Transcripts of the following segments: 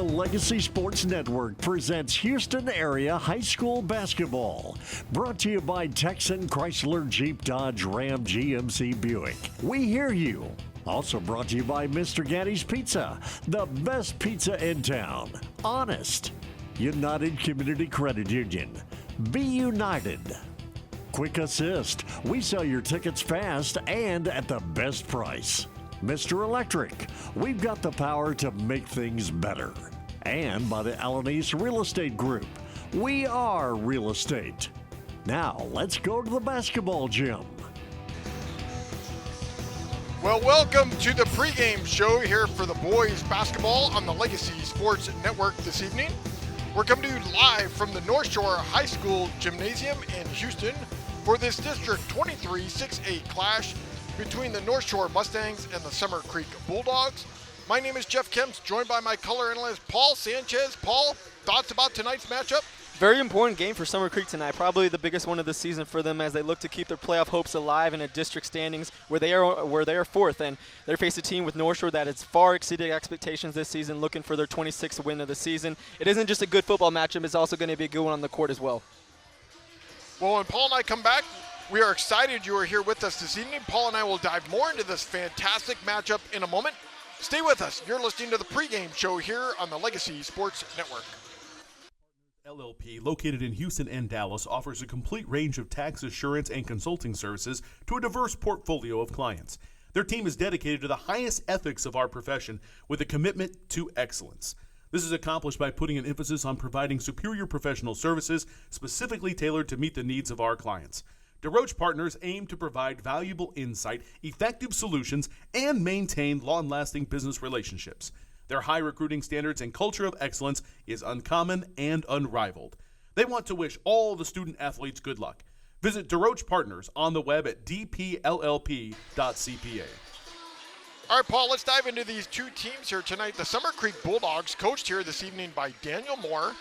The Legacy Sports Network presents Houston Area High School Basketball. Brought to you by Texan Chrysler Jeep Dodge Ram GMC Buick. We hear you. Also brought to you by Mr. Gaddy's Pizza, the best pizza in town. Honest. United Community Credit Union. Be united. Quick Assist. We sell your tickets fast and at the best price. Mr. Electric. We've got the power to make things better. And by the Alanis Real Estate Group. We are real estate. Now, let's go to the basketball gym. Well, welcome to the pregame show here for the boys basketball on the Legacy Sports Network this evening. We're coming to you live from the North Shore High School Gymnasium in Houston for this District 23 6A clash between the North Shore Mustangs and the Summer Creek Bulldogs. My name is Jeff Kemps, joined by my color analyst Paul Sanchez. Paul, thoughts about tonight's matchup? Very important game for Summer Creek tonight, probably the biggest one of the season for them as they look to keep their playoff hopes alive in a district standings where they are fourth, and they face a team with North Shore that has far exceeded expectations this season, looking for their 26th win of the season. It isn't just a good football matchup, it's also going to be a good one on the court as well. Well, when Paul and I come back, we are excited you are here with us this evening. Paul and I will dive more into this fantastic matchup in a moment. Stay with us. You're listening to the pregame show here on the Legacy Sports Network. LLP, located in Houston and Dallas, offers a complete range of tax assurance and consulting services to a diverse portfolio of clients. Their team is dedicated to the highest ethics of our profession with a commitment to excellence. This is accomplished by putting an emphasis on providing superior professional services specifically tailored to meet the needs of our clients. DeRoche Partners aim to provide valuable insight, effective solutions, and maintain long-lasting business relationships. Their high recruiting standards and culture of excellence is uncommon and unrivaled. They want to wish all the student athletes good luck. Visit DeRoche Partners on the web at dpllp.cpa. All right, Paul, let's dive into these two teams here tonight. The Summer Creek Bulldogs, coached here this evening by Daniel Moore.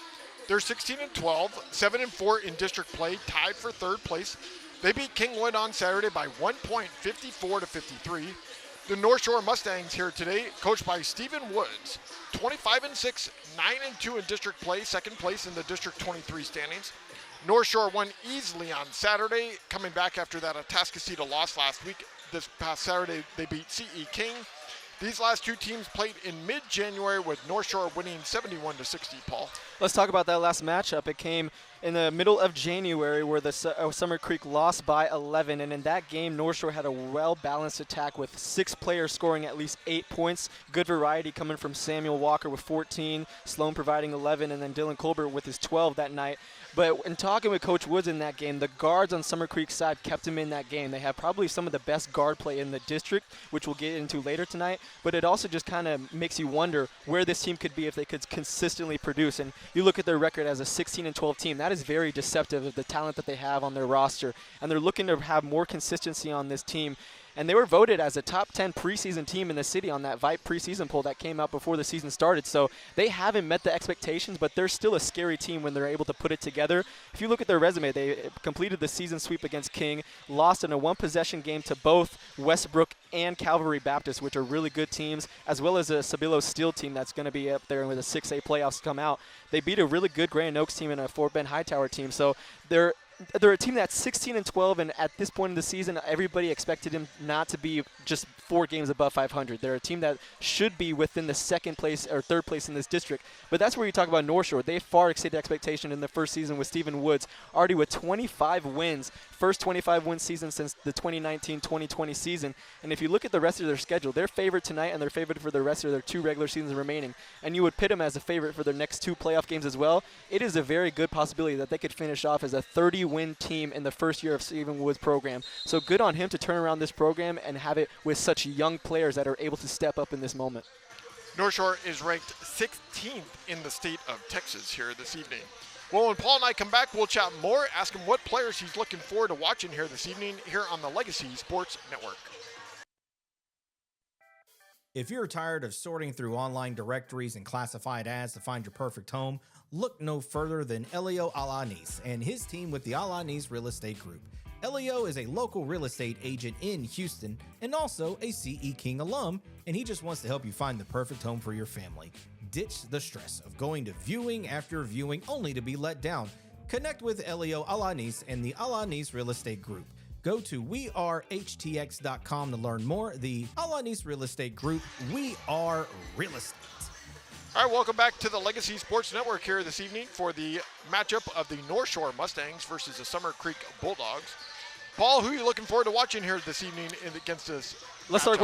They're 16-12, 7-4 in district play, tied for third place. They beat Kingwood on Saturday by 1 point, 54-53. The North Shore Mustangs here today, coached by Stephen Woods, 25-6, 9-2 in district play, second place in the District 23 standings. North Shore won easily on Saturday, coming back after that Atascocita loss last week. This past Saturday, they beat C.E. King. These last two teams played in mid-January with North Shore winning 71-60, Paul. Let's talk about that last matchup. It came in the middle of January where the Summer Creek lost by 11, and in that game, North Shore had a well-balanced attack with 6 players scoring at least 8 points. Good variety coming from Samuel Walker with 14, Sloan providing 11, and then Dylan Colbert with his 12 that night. But in talking with Coach Woods in that game, the guards on Summer Creek's side kept him in that game. They have probably some of the best guard play in the district, which we'll get into later tonight. But it also just kind of makes you wonder where this team could be if they could consistently produce. And you look at their record as a 16-12 team. That is very deceptive of the talent that they have on their roster. And they're looking to have more consistency on this team. And they were voted as a top 10 preseason team in the city on that VIPE preseason poll that came out before the season started. So they haven't met the expectations, but they're still a scary team when they're able to put it together. If you look at their resume, they completed the season sweep against King, lost in a one-possession game to both Westbrook and Calvary Baptist, which are really good teams, as well as a Sabilo Steel team that's going to be up there with the 6A playoffs come out. They beat a really good Grand Oaks team and a Fort Bend Hightower team. So they're a team that's 16-12, and at this point in the season, everybody expected them not to be just 4 games above 500. They're a team that should be within the second place or third place in this district. But that's where you talk about North Shore. They far exceeded expectation in the first season with Stephen Woods, already with 25 wins, first 25-win season since the 2019-2020 season. And if you look at the rest of their schedule, they're favored tonight and they're favored for the rest of their 2 regular seasons remaining. And you would pit them as a favorite for their next 2 playoff games as well. It is a very good possibility that they could finish off as a 30-win team in the first year of Stephen Woods' program. So good on him to turn around this program and have it with such young players that are able to step up in this moment. North Shore is ranked 16th in the state of Texas here this evening. Well, when Paul and I come back, we'll chat more, ask him what players he's looking forward to watching here this evening here on the Legacy Sports Network. If you're tired of sorting through online directories and classified ads to find your perfect home, look no further than Elio Alanis and his team with the Alanis Real Estate Group. Elio is a local real estate agent in Houston and also a C.E. King alum, and he just wants to help you find the perfect home for your family. Ditch the stress of going to viewing after viewing only to be let down. Connect with Elio Alanis and the Alanis Real Estate Group. Go to wearehtx.com to learn more. The Alanis Real Estate Group, we are real estate. All right, welcome back to the Legacy Sports Network here this evening for the matchup of the North Shore Mustangs versus the Summer Creek Bulldogs. Paul, who are you looking forward to watching here this evening against this Let's start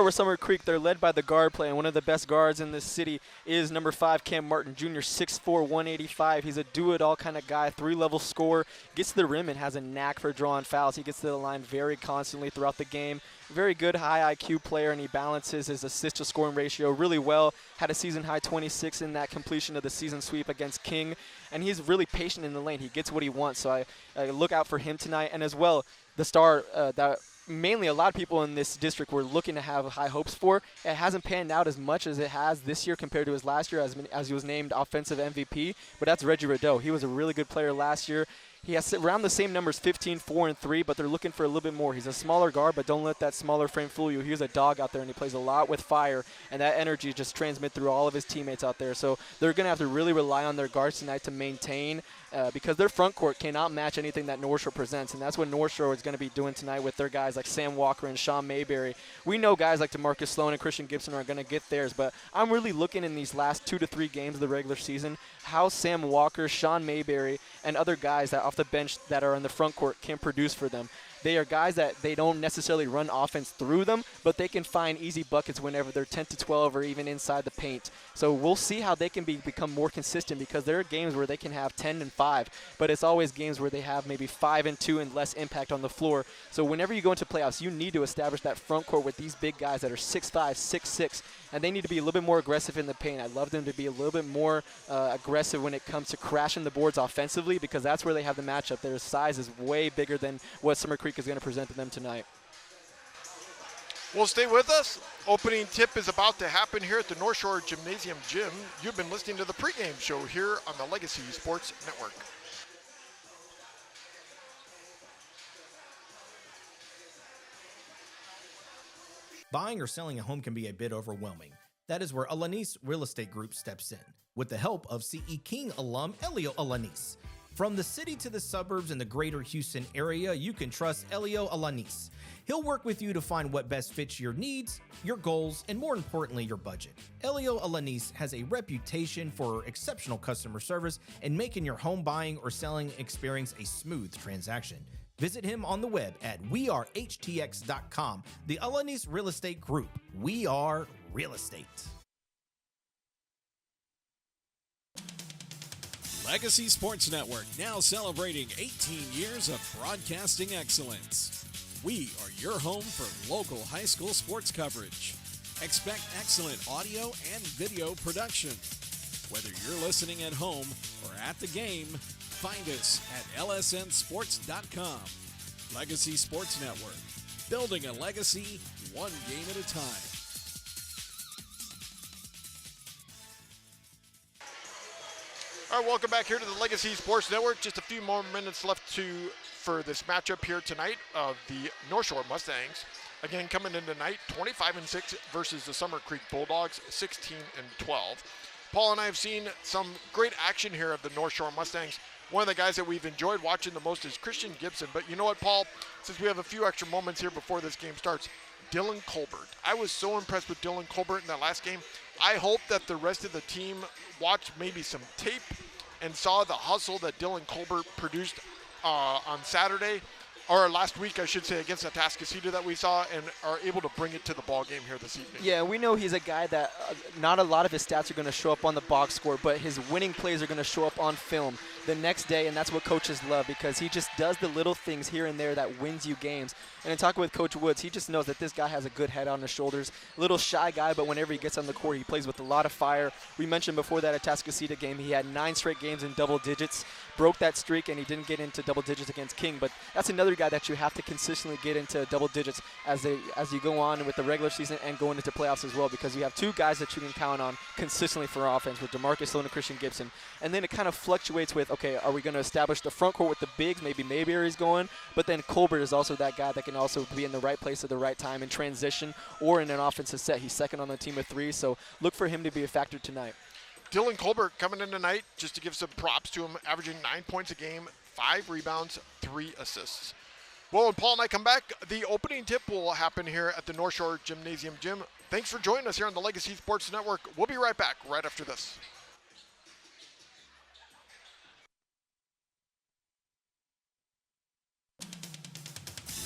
with Summer Creek. They're led by the guard play, and one of the best guards in this city is number 5, Cam Martin Jr., 6'4", 185. He's a do-it-all kind of guy, 3-level scorer, gets to the rim and has a knack for drawing fouls. He gets to the line very constantly throughout the game. Very good high IQ player, and he balances his assist-to-scoring ratio really well. Had a season-high 26 in that completion of the season sweep against King, and he's really patient in the lane. He gets what he wants, so I look out for him tonight. And as well, the star that mainly a lot of people in this district were looking to have high hopes for. It hasn't panned out as much as it has this year compared to his last year as he was named offensive MVP, but that's Reggie Rideau. He was a really good player last year. He has around the same numbers, 15, 4, and 3, but they're looking for a little bit more. He's a smaller guard, but don't let that smaller frame fool you. He's a dog out there, and he plays a lot with fire, and that energy just transmits through all of his teammates out there. So they're going to have to really rely on their guards tonight to maintain because their front court cannot match anything that North Shore presents, and that's what North Shore is going to be doing tonight with their guys like Sam Walker and Sean Mayberry. We know guys like DeMarcus Sloan and Christian Gibson are going to get theirs, but I'm really looking in these last 2 to 3 games of the regular season how Sam Walker, Sean Mayberry, and other guys that off the bench that are in the front court can produce for them. They are guys that they don't necessarily run offense through them, but they can find easy buckets whenever they're 10 to 12 or even inside the paint. So we'll see how they can become more consistent because there are games where they can have 10 and 5, but it's always games where they have maybe 5 and 2 and less impact on the floor. So whenever you go into playoffs, you need to establish that front court with these big guys that are 6'5", 6'6", and they need to be a little bit more aggressive in the paint. I'd love them to be a little bit more aggressive when it comes to crashing the boards offensively because that's where they have the matchup. Their size is way bigger than what Summer Creek is going to present to them tonight. Well, stay with us. Opening tip is about to happen here at the North Shore Gymnasium Gym. You've been listening to the pregame show here on the Legacy Sports Network. Buying or selling a home can be a bit overwhelming. That is where Alanis Real Estate Group steps in, with the help of CE King alum Elio Alanis. From the city to the suburbs and the greater Houston area, you can trust Elio Alanis. He'll work with you to find what best fits your needs, your goals, and more importantly, your budget. Elio Alanis has a reputation for exceptional customer service and making your home buying or selling experience a smooth transaction. Visit him on the web at wearehtx.com. The Alanis Real Estate Group. We are real estate. Legacy Sports Network, now celebrating 18 years of broadcasting excellence. We are your home for local high school sports coverage. Expect excellent audio and video production. Whether you're listening at home or at the game, find us at lsnsports.com. Legacy Sports Network, building a legacy one game at a time. All right, welcome back here to the Legacy Sports Network. Just a few more minutes left for this matchup here tonight of the North Shore Mustangs. Again, coming in tonight, 25-6 versus the Summer Creek Bulldogs, 16-12. Paul and I have seen some great action here of the North Shore Mustangs. One of the guys that we've enjoyed watching the most is Christian Gibson. But you know what, Paul? Since we have a few extra moments here before this game starts, Dylan Colbert. I was so impressed with Dylan Colbert in that last game. I hope that the rest of the team watched maybe some tape and saw the hustle that Dylan Colbert produced on Saturday, or last week, I should say, against Atascocita that we saw, and are able to bring it to the ball game here this evening. Yeah, we know he's a guy that not a lot of his stats are going to show up on the box score, but his winning plays are going to show up on film the next day, and that's what coaches love because he just does the little things here and there that wins you games. And in talking with Coach Woods, he just knows that this guy has a good head on his shoulders. A little shy guy, but whenever he gets on the court, he plays with a lot of fire. We mentioned before that Atascocita game, he had 9 straight games in double digits, broke that streak, and he didn't get into double digits against King. But that's another guy that you have to consistently get into double digits as you go on with the regular season and going into playoffs as well, because you have 2 guys that you can count on consistently for offense with DeMarcus Sloan and Christian Gibson. And then it kind of fluctuates with, okay, are we going to establish the front court with the bigs? Maybe Mayberry's going, but then Colbert is also that guy that can also be in the right place at the right time in transition or in an offensive set. He's second on the team with 3, so look for him to be a factor tonight. Dylan Colbert coming in tonight, just to give some props to him, averaging 9 points a game, 5 rebounds, 3 assists. Well, when Paul and I come back, the opening tip will happen here at the North Shore Gymnasium Gym. Thanks for joining us here on the Legacy Sports Network. We'll be right back right after this.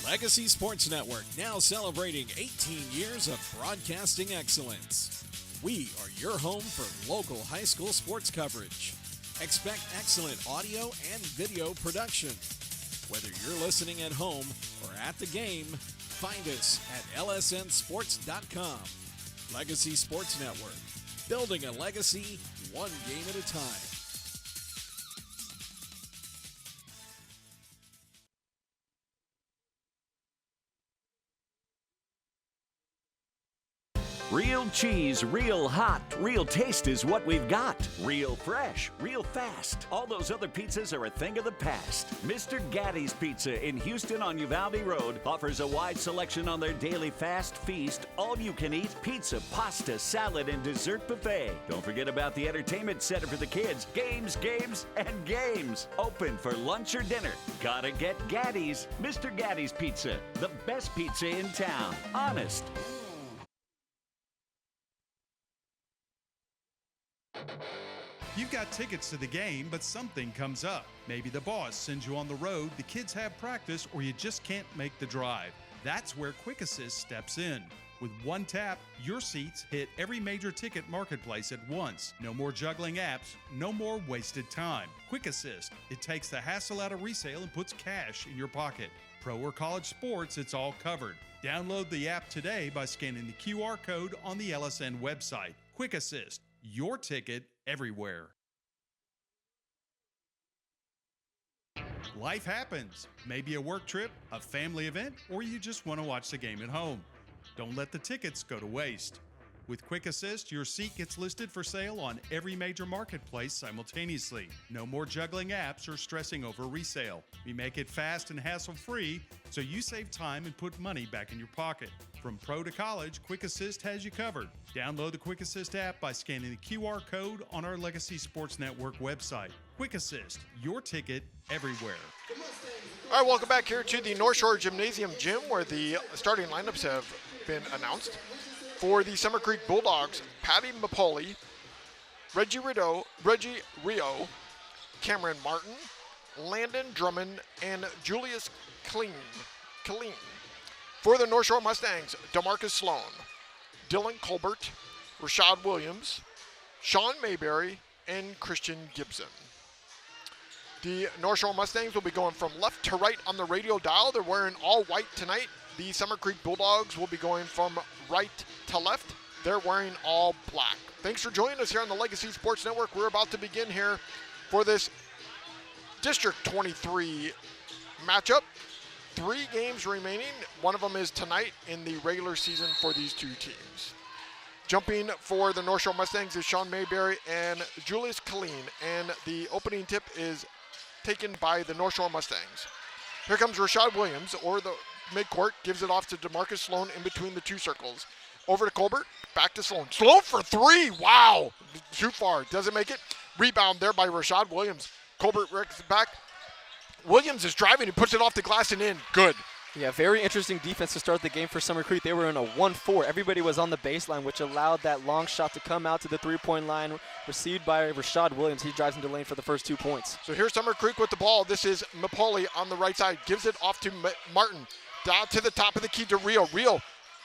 Legacy Sports Network, now celebrating 18 years of broadcasting excellence. We are your home for local high school sports coverage. Expect excellent audio and video production. Whether you're listening at home or at the game, find us at lsnsports.com. Legacy Sports Network, building a legacy one game at a time. Real cheese, real hot, real taste is what we've got. Real fresh, real fast. All those other pizzas are a thing of the past. Mr. Gatti's Pizza in Houston on Uvalde Road offers a wide selection on their daily fast feast, all-you-can-eat pizza, pasta, salad, and dessert buffet. Don't forget about the entertainment center for the kids. Games, games, and games. Open for lunch or dinner. Gotta get Gatti's. Mr. Gatti's Pizza, the best pizza in town. Honest. You've got tickets to the game, but something comes up. Maybe the boss sends you on the road, the kids have practice, or you just can't make the drive. That's where Quick Assist steps in. With one tap, your seats hit every major ticket marketplace at once. No more juggling apps, no more wasted time. Quick Assist, it takes the hassle out of resale and puts cash in your pocket. Pro or college sports, it's all covered. Download the app today by scanning the QR code on the LSN website. Quick Assist, your ticket everywhere. Life happens. Maybe a work trip, a family event, or you just want to watch the game at home. Don't let the tickets go to waste. With Quick Assist, your seat gets listed for sale on every major marketplace simultaneously. No more juggling apps or stressing over resale. We make it fast and hassle-free, so you save time and put money back in your pocket. From pro to college, Quick Assist has you covered. Download the Quick Assist app by scanning the QR code on our Legacy Sports Network website. Quick Assist, your ticket everywhere. All right, welcome back here to the North Shore Gymnasium Gym, where the starting lineups have been announced. For the Summer Creek Bulldogs, Patty Mapoli, Reggie Rio, Cameron Martin, Landon Drummond, and Julius Killeen. For the North Shore Mustangs, DeMarcus Sloan, Dylan Colbert, Rashad Williams, Sean Mayberry, and Christian Gibson. The North Shore Mustangs will be going from left to right on the radio dial. They're wearing all white tonight. The Summer Creek Bulldogs will be going from right to left. They're wearing all black. Thanks for joining us here on the Legacy Sports Network. We're about to begin here for this District 23 matchup. 3 games remaining. One of them is tonight in the regular season for these two teams. Jumping for the North Shore Mustangs is Sean Mayberry and Julius Killeen, and the opening tip is taken by the North Shore Mustangs. Here comes Rashad Williams, or the midcourt, gives it off to DeMarcus Sloan in between the two circles. Over to Colbert, back to Sloan. Sloan for 3, wow! Too far, doesn't make it. Rebound there by Rashad Williams. Colbert wrecks it back. Williams is driving and puts it off the glass and in. Good. Yeah, very interesting defense to start the game for Summer Creek. They were in a 1-4. Everybody was on the baseline, which allowed that long shot to come out to the three-point line, received by Rashad Williams. He drives into the lane for the first 2 points. So here's Summer Creek with the ball. This is Mapoli on the right side. Gives it off to Martin. Down to the top of the key to Rio. Rio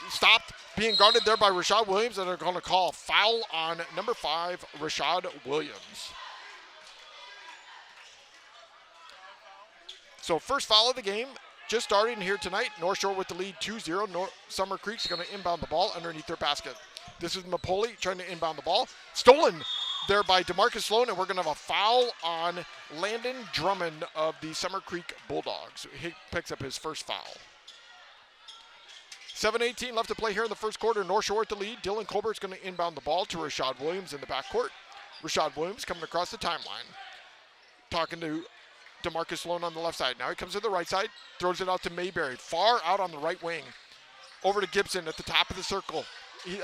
stopped, being guarded there by Rashad Williams, and they're going to call foul on number 5, Rashad Williams. So first foul of the game. Just starting here tonight, North Shore with the lead 2-0. Summer Creek's going to inbound the ball underneath their basket. This is Mapoli trying to inbound the ball. Stolen there by DeMarcus Sloan, and we're going to have a foul on Landon Drummond of the Summer Creek Bulldogs. He picks up his first foul. 7:18 left to play here in the first quarter. North Shore with the lead. Dylan Colbert's going to inbound the ball to Rashad Williams in the backcourt. Rashad Williams coming across the timeline. Talking to DeMarcus Sloan on the left side. Now he comes to the right side, throws it out to Mayberry, far out on the right wing. Over to Gibson at the top of the circle.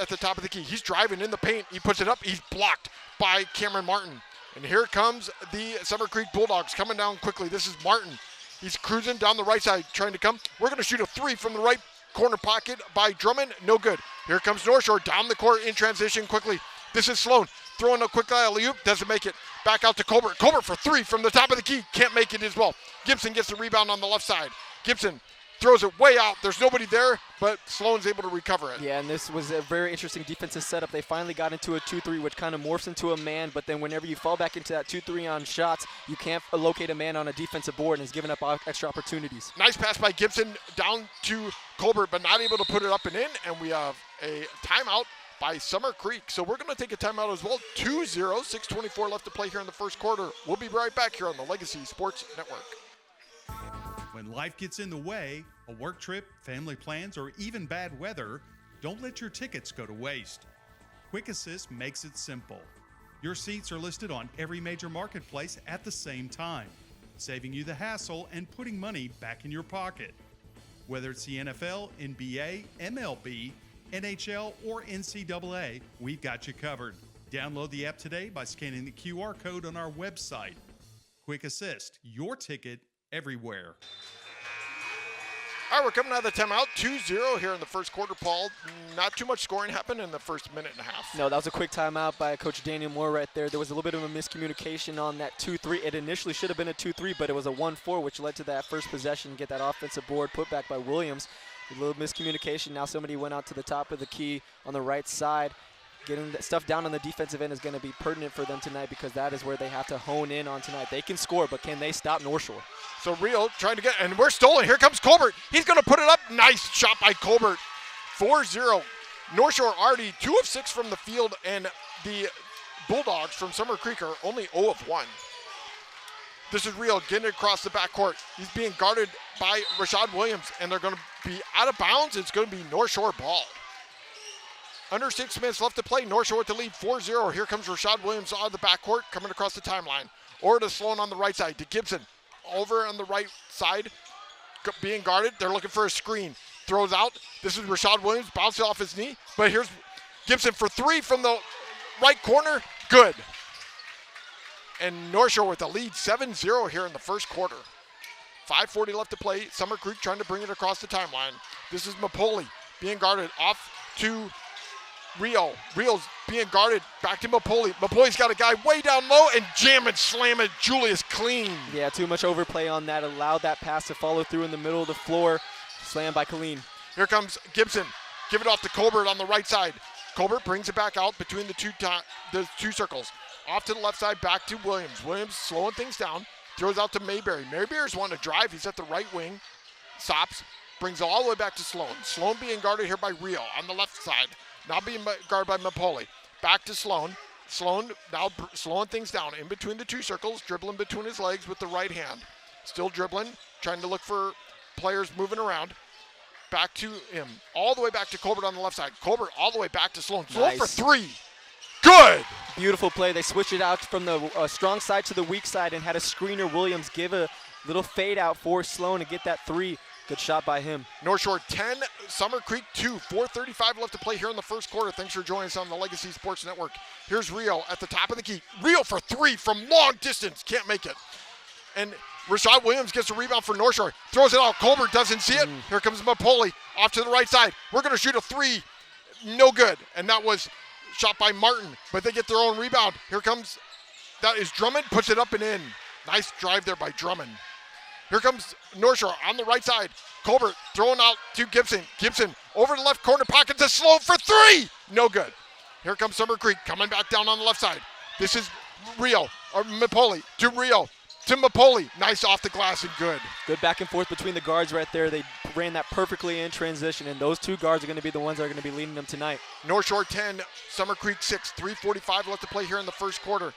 at the top of the key. He's driving in the paint. He puts it up. He's blocked by Cameron Martin. And here comes the Summer Creek Bulldogs coming down quickly. This is Martin. He's cruising down the right side, trying to come. We're going to shoot a three from the right corner pocket by Drummond. No good. Here comes North Shore down the court in transition quickly. This is Sloan throwing a quick alley-oop. Doesn't make it. Back out to Colbert. Colbert for three from the top of the key. Can't make it as well. Gibson gets the rebound on the left side. Gibson throws it way out. There's nobody there, but Sloan's able to recover it. Yeah, and this was a very interesting defensive setup. They finally got into a 2-3, which kind of morphs into a man, but then whenever you fall back into that 2-3 on shots, you can't locate a man on a defensive board, and is giving up extra opportunities. Nice pass by Gibson down to Colbert, but not able to put it up and in, and we have a timeout by Summer Creek. So we're going to take a timeout as well. 2-0, 6:24 left to play here in the first quarter. We'll be right back here on the Legacy Sports Network. When life gets in the way, a work trip, family plans, or even bad weather, don't let your tickets go to waste. Quick Assist makes it simple. Your seats are listed on every major marketplace at the same time, saving you the hassle and putting money back in your pocket. Whether it's the NFL, NBA, MLB, NHL, or NCAA, we've got you covered. Download the app today by scanning the QR code on our website. Quick Assist, your ticket everywhere. All right, we're coming out of the timeout. 2-0 here in the first quarter, Paul. Not too much scoring happened in the first minute and a half. No, that was a quick timeout by Coach Daniel Moore right there. There was a little bit of a miscommunication on that 2-3. It initially should have been a 2-3, but it was a 1-4, which led to that first possession, get that offensive board put back by Williams. A little miscommunication. Now somebody went out to the top of the key on the right side. Getting that stuff down on the defensive end is going to be pertinent for them tonight, because that is where they have to hone in on tonight. They can score, but can they stop North Shore? So Rio trying to get, and we're stolen. Here comes Colbert. He's going to put it up. Nice shot by Colbert. 4-0. North Shore already 2 of 6 from the field, and the Bulldogs from Summer Creek are only 0 of 1. This is Rio getting across the backcourt. He's being guarded by Rashad Williams, and they're going to be out of bounds. It's going to be North Shore ball. Under 6 minutes left to play. North Shore with the lead, 4-0. Here comes Rashad Williams out of the backcourt, coming across the timeline. Over to Sloan on the right side, to Gibson. Over on the right side, being guarded. They're looking for a screen. Throws out. This is Rashad Williams, bouncing off his knee. But here's Gibson for three from the right corner. Good. And North Shore with the lead, 7-0 here in the first quarter. 5:40 left to play. Summer Creek trying to bring it across the timeline. This is Mapoli being guarded off to Rio. Rio's being guarded back to Mapoli. Mapoli's got a guy way down low and jam and slam it. Julius clean. Yeah, too much overplay on that. Allowed that pass to follow through in the middle of the floor. Slam by Colleen. Here comes Gibson. Give it off to Colbert on the right side. Colbert brings it back out between the two circles. Off to the left side, back to Williams. Williams slowing things down. Throws out to Mayberry. Mayberry's wanting to drive. He's at the right wing. Stops. Brings it all the way back to Sloan. Sloan being guarded here by Rio on the left side. Now being guarded by Mapoli. Back to Sloan. Sloan now slowing things down in between the two circles, dribbling between his legs with the right hand. Still dribbling, trying to look for players moving around. Back to him. All the way back to Colbert on the left side. Colbert all the way back to Sloan. Sloan for three. Good. Beautiful play. They switched it out from the strong side to the weak side and had a screener. Williams give a little fade out for Sloan to get that three. Good shot by him. North Shore 10, Summer Creek 2. 4:35 left to play here in the first quarter. Thanks for joining us on the Legacy Sports Network. Here's Rio at the top of the key. Rio for three from long distance. Can't make it. And Rashad Williams gets a rebound for North Shore. Throws it out. Colbert doesn't see it. Here comes Mapoli off to the right side. We're going to shoot a three. No good. And that was shot by Martin. But they get their own rebound. Here comes, that is Drummond. Puts it up and in. Nice drive there by Drummond. Here comes North Shore on the right side. Colbert throwing out to Gibson. Gibson over the left corner pocket to Sloan for three. No good. Here comes Summer Creek coming back down on the left side. This is Rio, or Mapoli to Rio, to Mapoli. Nice off the glass and good. Good back and forth between the guards right there. They ran that perfectly in transition, and those two guards are going to be the ones that are going to be leading them tonight. North Shore 10, Summer Creek 6. 3:45 left to play here in the first quarter.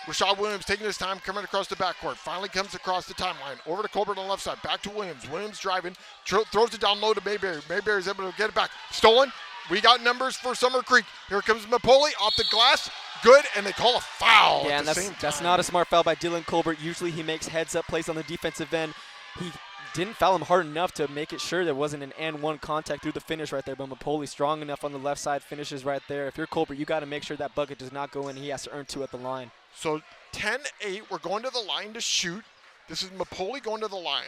Rashad Williams taking his time, coming across the backcourt. Finally comes across the timeline. Over to Colbert on the left side. Back to Williams. Williams driving. Throws it down low to Mayberry. Mayberry's able to get it back. Stolen. We got numbers for Summer Creek. Here comes Mapoli off the glass. Good, and they call a foul. Yeah, and that's not a smart foul by Dylan Colbert. Usually he makes heads-up plays on the defensive end. He didn't foul him hard enough to make it sure there wasn't an and one contact through the finish right there. But Mapoli strong enough on the left side, finishes right there. If you're Colbert, you got to make sure that bucket does not go in. He has to earn 2 at the line. So 10-8, we're going to the line to shoot. This is Mapoli going to the line.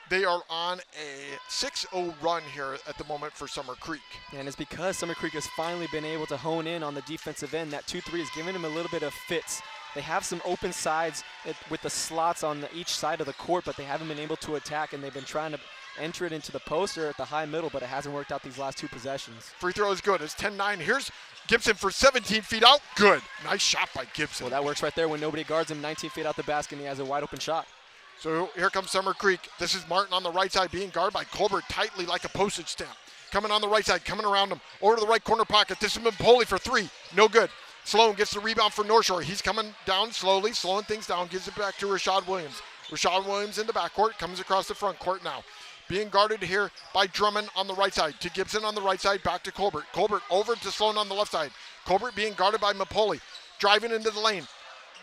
They are on a 6-0 run here at the moment for Summer Creek. And it's because Summer Creek has finally been able to hone in on the defensive end. That 2-3 is giving them a little bit of fits. They have some open sides with the slots on each side of the court, but they haven't been able to attack, and they've been trying to enter it into the post or at the high middle, but it hasn't worked out these last 2 possessions. Free throw is good. It's 10-9. Here's Gibson for 17 feet out. Good. Nice shot by Gibson. Well, that works right there when nobody guards him 19 feet out the basket, and he has a wide open shot. So here comes Summer Creek. This is Martin on the right side being guarded by Colbert tightly like a postage stamp. Coming on the right side, coming around him. Over to the right corner pocket. This is Mapoli for 3. No good. Sloan gets the rebound for North Shore. He's coming down slowly, slowing things down, gives it back to Rashad Williams. Rashad Williams in the backcourt, comes across the front court now. Being guarded here by Drummond on the right side. To Gibson on the right side, back to Colbert. Colbert over to Sloan on the left side. Colbert being guarded by Mapoli. Driving into the lane.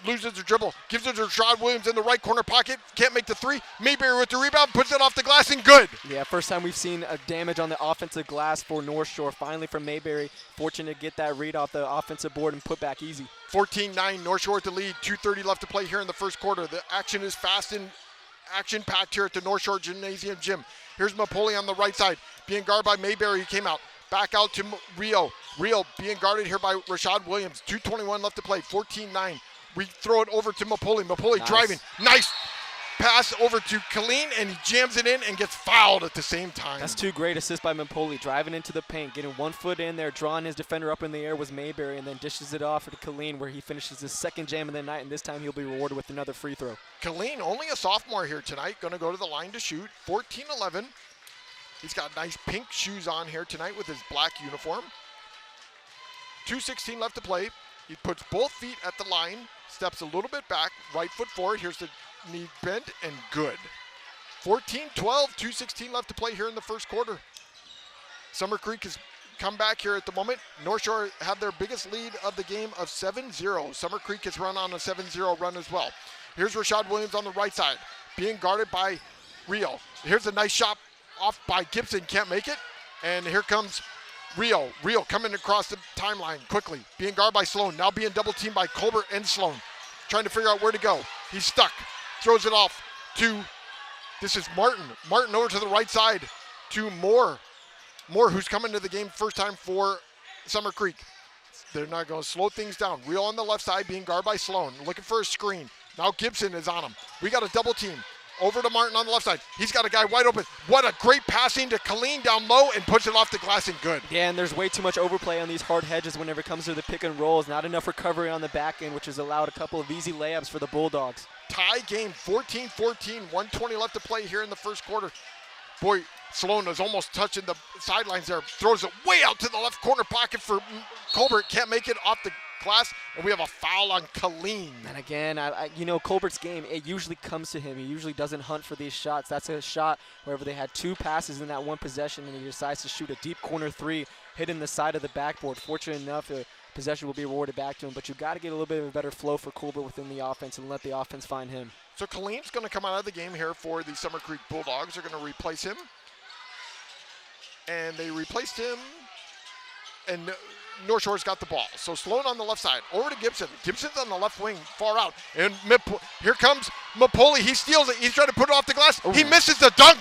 Loses the dribble. Gives it to Rashad Williams in the right corner pocket. Can't make the 3. Mayberry with the rebound. Puts it off the glass and good. Yeah, first time we've seen a damage on the offensive glass for North Shore. Finally from Mayberry. Fortunate to get that read off the offensive board and put back easy. 14-9. North Shore at the lead. 2:30 left to play here in the first quarter. The action is fast and action-packed here at the North Shore Gymnasium gym. Here's Mapoli on the right side. Being guarded by Mayberry. He came out. Back out to Rio. Rio being guarded here by Rashad Williams. 2:21 left to play. 14-9. We throw it over to Mapoli. Mapoli Nice. Driving. Nice pass over to Colleen, and he jams it in and gets fouled at the same time. That's 2 great assists by Mapoli. Driving into the paint, getting 1 foot in there, drawing his defender up in the air was Mayberry, and then dishes it off to Colleen where he finishes his 2nd jam of the night, and this time he'll be rewarded with another free throw. Colleen, only a sophomore here tonight, going to go to the line to shoot. 14-11. He's got nice pink shoes on here tonight with his black uniform. 2:16 left to play. He puts both feet at the line, steps a little bit back, right foot forward. Here's the knee bent and good. 14-12, 2:16 left to play here in the first quarter. Summer Creek has come back here at the moment. North Shore had their biggest lead of the game of 7-0. Summer Creek has run on a 7-0 run as well. Here's Rashad Williams on the right side, being guarded by Rio. Here's a nice shot off by Gibson, can't make it. And here comes Rio coming across the timeline quickly, being guarded by Sloan, now being double teamed by Colbert and Sloan, trying to figure out where to go. He's stuck, throws it off to, this is Martin. Martin over to the right side to Moore. Moore, who's coming to the game first time for Summer Creek. They're not going to slow things down. Rio on the left side being guarded by Sloan, looking for a screen. Now Gibson is on him. We got a double team. Over to Martin on the left side. He's got a guy wide open. What a great passing to Colleen down low and puts it off the glass and good. Yeah, and there's way too much overplay on these hard hedges whenever it comes to the pick and rolls. Not enough recovery on the back end, which has allowed a couple of easy layups for the Bulldogs. Tie game, 14-14, 120 left to play here in the first quarter. Boy, Sloan is almost touching the sidelines there. Throws it way out to the left corner pocket for Colbert. Can't make it off the glass, and we have a foul on Colleen. And again, Colbert's game, it usually comes to him. He usually doesn't hunt for these shots. That's a shot wherever they had 2 passes in that one possession, and he decides to shoot a deep corner 3, hitting the side of the backboard. Fortunate enough, the possession will be awarded back to him, but you've got to get a little bit of a better flow for Colbert within the offense and let the offense find him. So Colleen's going to come out of the game here for the Summer Creek Bulldogs. They're going to replace him. And they replaced him, and North Shore's got the ball. So Sloan on the left side, over to Gibson. Gibson's on the left wing, far out. And here comes Mapoli. He steals it. He's trying to put it off the glass. He misses the dunk.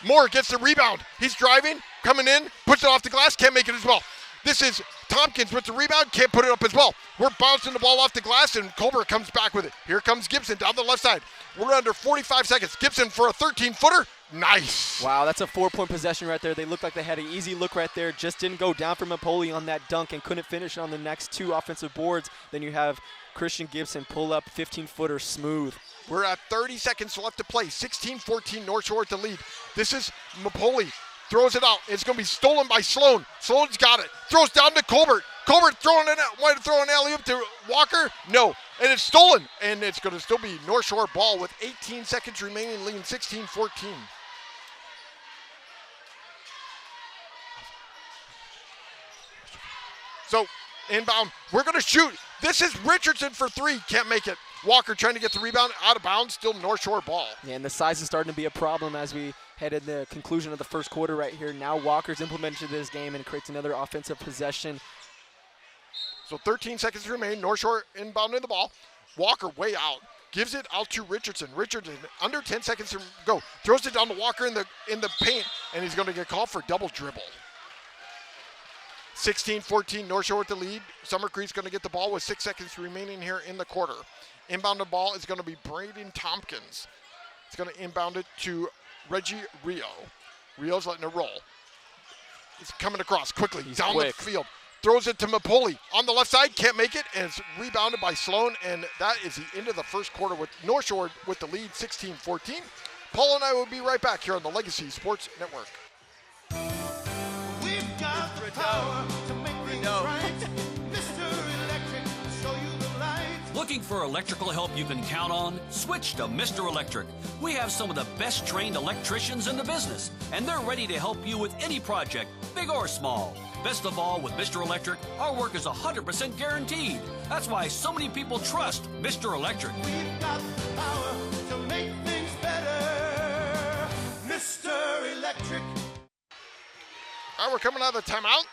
Moore gets the rebound. He's driving, coming in, puts it off the glass, can't make it as well. This is Tompkins with the rebound, can't put it up as well. We're bouncing the ball off the glass, and Colbert comes back with it. Here comes Gibson down the left side. We're under 45 seconds. Gibson for a 13-footer. Nice. Wow, that's a 4-point possession right there. They looked like they had an easy look right there. Just didn't go down for Mapoli on that dunk and couldn't finish on the next 2 offensive boards. Then you have Christian Gibson pull up 15-footer smooth. We're at 30 seconds left to play. 16-14 North Shore at the lead. This is Mapoli. Throws it out. It's going to be stolen by Sloan. Sloan's got it. Throws down to Colbert. Colbert throwing it out. Wanted to throw an alley-oop to Walker. No. And it's stolen. And it's going to still be North Shore ball with 18 seconds remaining, leading 16-14. So, inbound. We're going to shoot. This is Richardson for 3. Can't make it. Walker trying to get the rebound, out of bounds, still North Shore ball. Yeah, and the size is starting to be a problem as we head in the conclusion of the first quarter right here. Now Walker's implemented this game and creates another offensive possession. So 13 seconds remain. North Shore inbounding the ball. Walker way out. Gives it out to Richardson. Richardson under 10 seconds to go. Throws it down to Walker in the paint, and he's going to get called for double dribble. 16-14, North Shore with the lead. Summer Creek's going to get the ball with 6 seconds remaining here in the quarter. Inbound the ball is going to be Braden Tompkins. It's going to inbound it to Reggie Rio. Rio's letting it roll. He's coming across quickly down the field. Throws it to Mapoli on the left side, can't make it, and it's rebounded by Sloan, and that is the end of the first quarter with North Shore with the lead, 16-14. Paul and I will be right back here on the Legacy Sports Network. We've got the power to make things right. Mr. Electric, show you the light. Looking for electrical help you can count on? Switch to Mr. Electric. We have some of the best trained electricians in the business, and they're ready to help you with any project, big or small. Best of all, with Mr. Electric, our work is 100% guaranteed. That's why so many people trust Mr. Electric. We've got the power to make things better. Mr. Electric. All right, we're coming out of the timeout.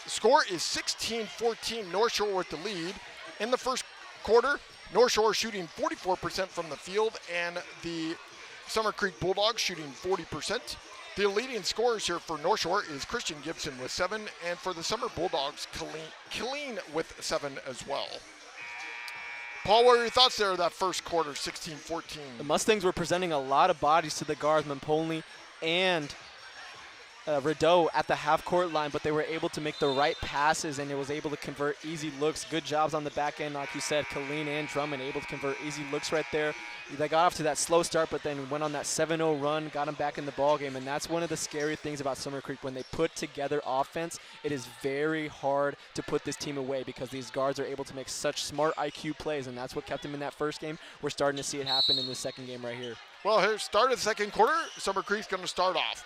The score is 16-14, North Shore with the lead. In the first quarter, North Shore shooting 44% from the field, and the Summer Creek Bulldogs shooting 40%. The leading scorers here for North Shore is Christian Gibson with 7, and for the Summer Bulldogs, Killeen with 7 as well. Paul, what are your thoughts there of that first quarter, 16-14? The Mustangs were presenting a lot of bodies to the guards, Mampoli and Rideau at the half-court line, but they were able to make the right passes, and it was able to convert easy looks. Good jobs on the back end, like you said, Killeen and Drummond able to convert easy looks right there. They got off to that slow start, but then went on that 7-0 run, got them back in the ball game, and that's one of the scary things about Summer Creek. When they put together offense, it is very hard to put this team away because these guards are able to make such smart IQ plays, and that's what kept them in that first game. We're starting to see it happen in the second game right here. Well, here, start of the second quarter, Summer Creek's going to start off.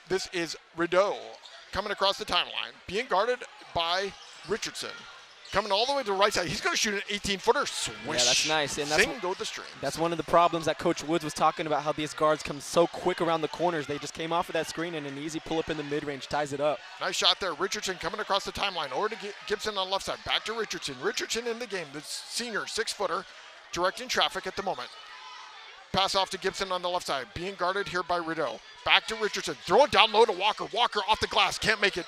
This is Rideau coming across the timeline, being guarded by Richardson. Coming all the way to the right side. He's going to shoot an 18-footer. Swish. Yeah, that's nice. And that's go the strings. That's one of the problems that Coach Woods was talking about, how these guards come so quick around the corners. They just came off of that screen, and an easy pull-up in the mid-range ties it up. Nice shot there. Richardson coming across the timeline. Over to Gibson on the left side. Back to Richardson. Richardson in the game. The senior 6-footer directing traffic at the moment. Pass off to Gibson on the left side. Being guarded here by Rideau. Back to Richardson. Throw it down low to Walker. Walker off the glass. Can't make it.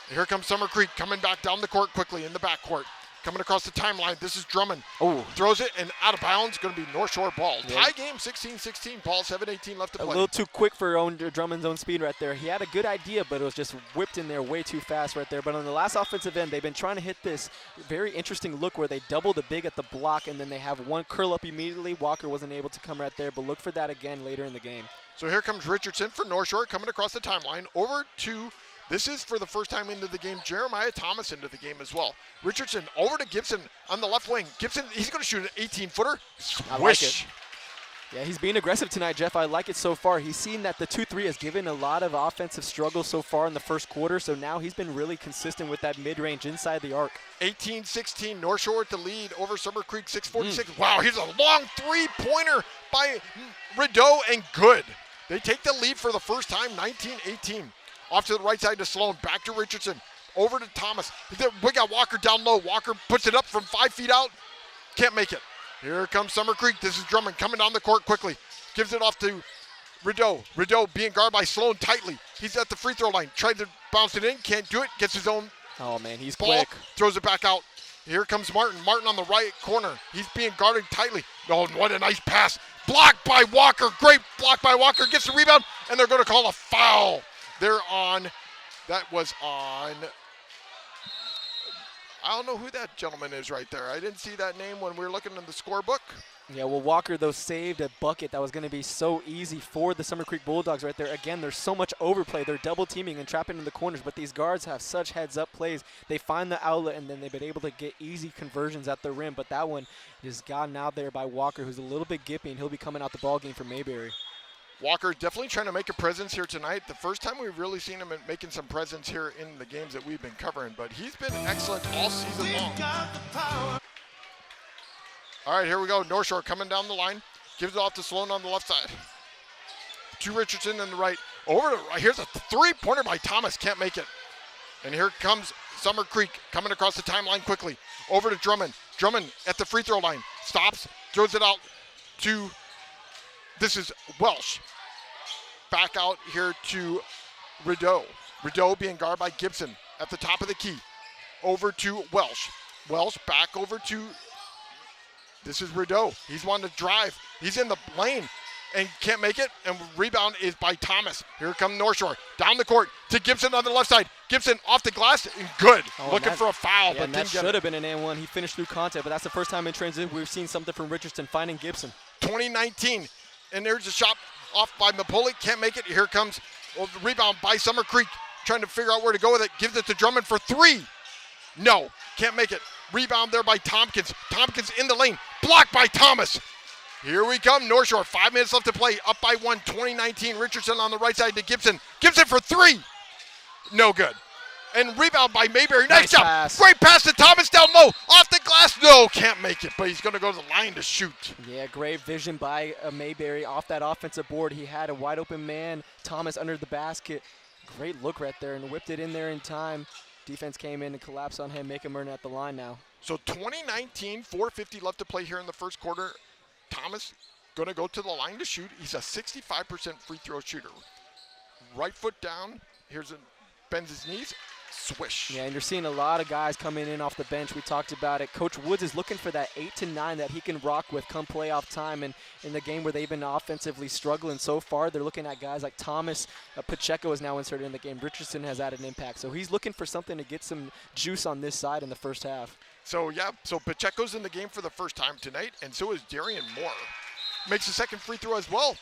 Here comes Summer Creek coming back down the court quickly in the backcourt. Coming across the timeline. This is Drummond. Oh. Throws it and out of bounds. Going to be North Shore ball. Yeah. Tie game 16-16. Paul 7:18 left to play. A little too quick for Drummond's own speed right there. He had a good idea, but it was just whipped in there way too fast right there. But on the last offensive end, they've been trying to hit this very interesting look where they double the big at the block, and then they have one curl up immediately. Walker wasn't able to come right there, but look for that again later in the game. So here comes Richardson for North Shore coming across the timeline. Over to, this is for the first time into the game, Jeremiah Thomas into the game as well. Richardson over to Gibson on the left wing. Gibson, he's going to shoot an 18-footer. I like it. Yeah, he's being aggressive tonight, Jeff. I like it so far. He's seen that the 2-3 has given a lot of offensive struggles so far in the first quarter, so now he's been really consistent with that mid-range inside the arc. 18-16, North Shore with the lead over Summer Creek, 6:46. Wow, here's a long three-pointer by Rideau, and good. They take the lead for the first time, 19-18. Off to the right side to Sloan, back to Richardson, over to Thomas. We got Walker down low. Walker puts it up from 5 feet out. Can't make it. Here comes Summer Creek. This is Drummond coming down the court quickly. Gives it off to Rideau. Rideau being guarded by Sloan tightly. He's at the free throw line. Tried to bounce it in. Can't do it. Gets his own Oh, man, he's ball. quick. Throws it back out. Here comes Martin. Martin on the right corner. He's being guarded tightly. Oh, what a nice pass. Blocked by Walker. Great block by Walker. Gets the rebound, and they're going to call a foul. They're on. That was on. I don't know who that gentleman is right there. I didn't see that name when we were looking in the scorebook. Yeah, well, Walker, though, saved a bucket that was going to be so easy for the Summer Creek Bulldogs right there. Again, there's so much overplay. They're double teaming and trapping in the corners, but these guards have such heads-up plays. They find the outlet, and then they've been able to get easy conversions at the rim, but that one is gotten out there by Walker, who's a little bit gippy, and he'll be coming out the ball game for Mayberry. Walker definitely trying to make a presence here tonight. The first time we've really seen him making some presence here in the games that we've been covering, but he's been excellent all season long. All right, here we go. North Shore coming down the line. Gives it off to Sloan on the left side. To Richardson on the right. Over to right. Here's a three-pointer by Thomas. Can't make it. And here comes Summer Creek coming across the timeline quickly. Over to Drummond. Drummond at the free throw line. Stops. Throws it out to, this is Welsh. Back out here to Rideau. Rideau being guarded by Gibson at the top of the key. Over to Welsh. Welsh back over to, this is Rideau. He's wanting to drive. He's in the lane and can't make it. And rebound is by Thomas. Here comes North Shore. Down the court to Gibson on the left side. Gibson off the glass and good. Looking for a foul, but that didn't get should it. have been an and one. He finished through contact, but that's the first time in transition we've seen something from Richardson finding Gibson. 2019. And there's a shot off by Mapoli. Can't make it. Here comes the rebound by Summer Creek. Trying to figure out where to go with it. Gives it to Drummond for three. No, can't make it. Rebound there by Tompkins. Tompkins in the lane. Blocked by Thomas. Here we come, North Shore. 5 minutes left to play. Up by one, 2019. Richardson on the right side to Gibson. Gibson for three. No good. And rebound by Mayberry. Nice job. Pass. Great pass to Thomas down low. Off the glass. No, can't make it. But he's going to go to the line to shoot. Yeah, great vision by Mayberry off that offensive board. He had a wide open man, Thomas under the basket. Great look right there and whipped it in there in time. Defense came in and collapsed on him, make him earn at the line now. So 2019, 4:50 left to play here in the first quarter. Thomas going to go to the line to shoot. He's a 65% free throw shooter. Right foot down. Bends his knees. Swish. Yeah, and you're seeing a lot of guys coming in off the bench. We talked about it. Coach Woods is looking for that 8 to 9 that he can rock with come playoff time. And in the game where they've been offensively struggling so far, they're looking at guys like Thomas. Pacheco is now inserted in the game. Richardson has added an impact. So he's looking for something to get some juice on this side in the first half. So Pacheco's in the game for the first time tonight, and so is Darian Moore. Makes the second free throw as well.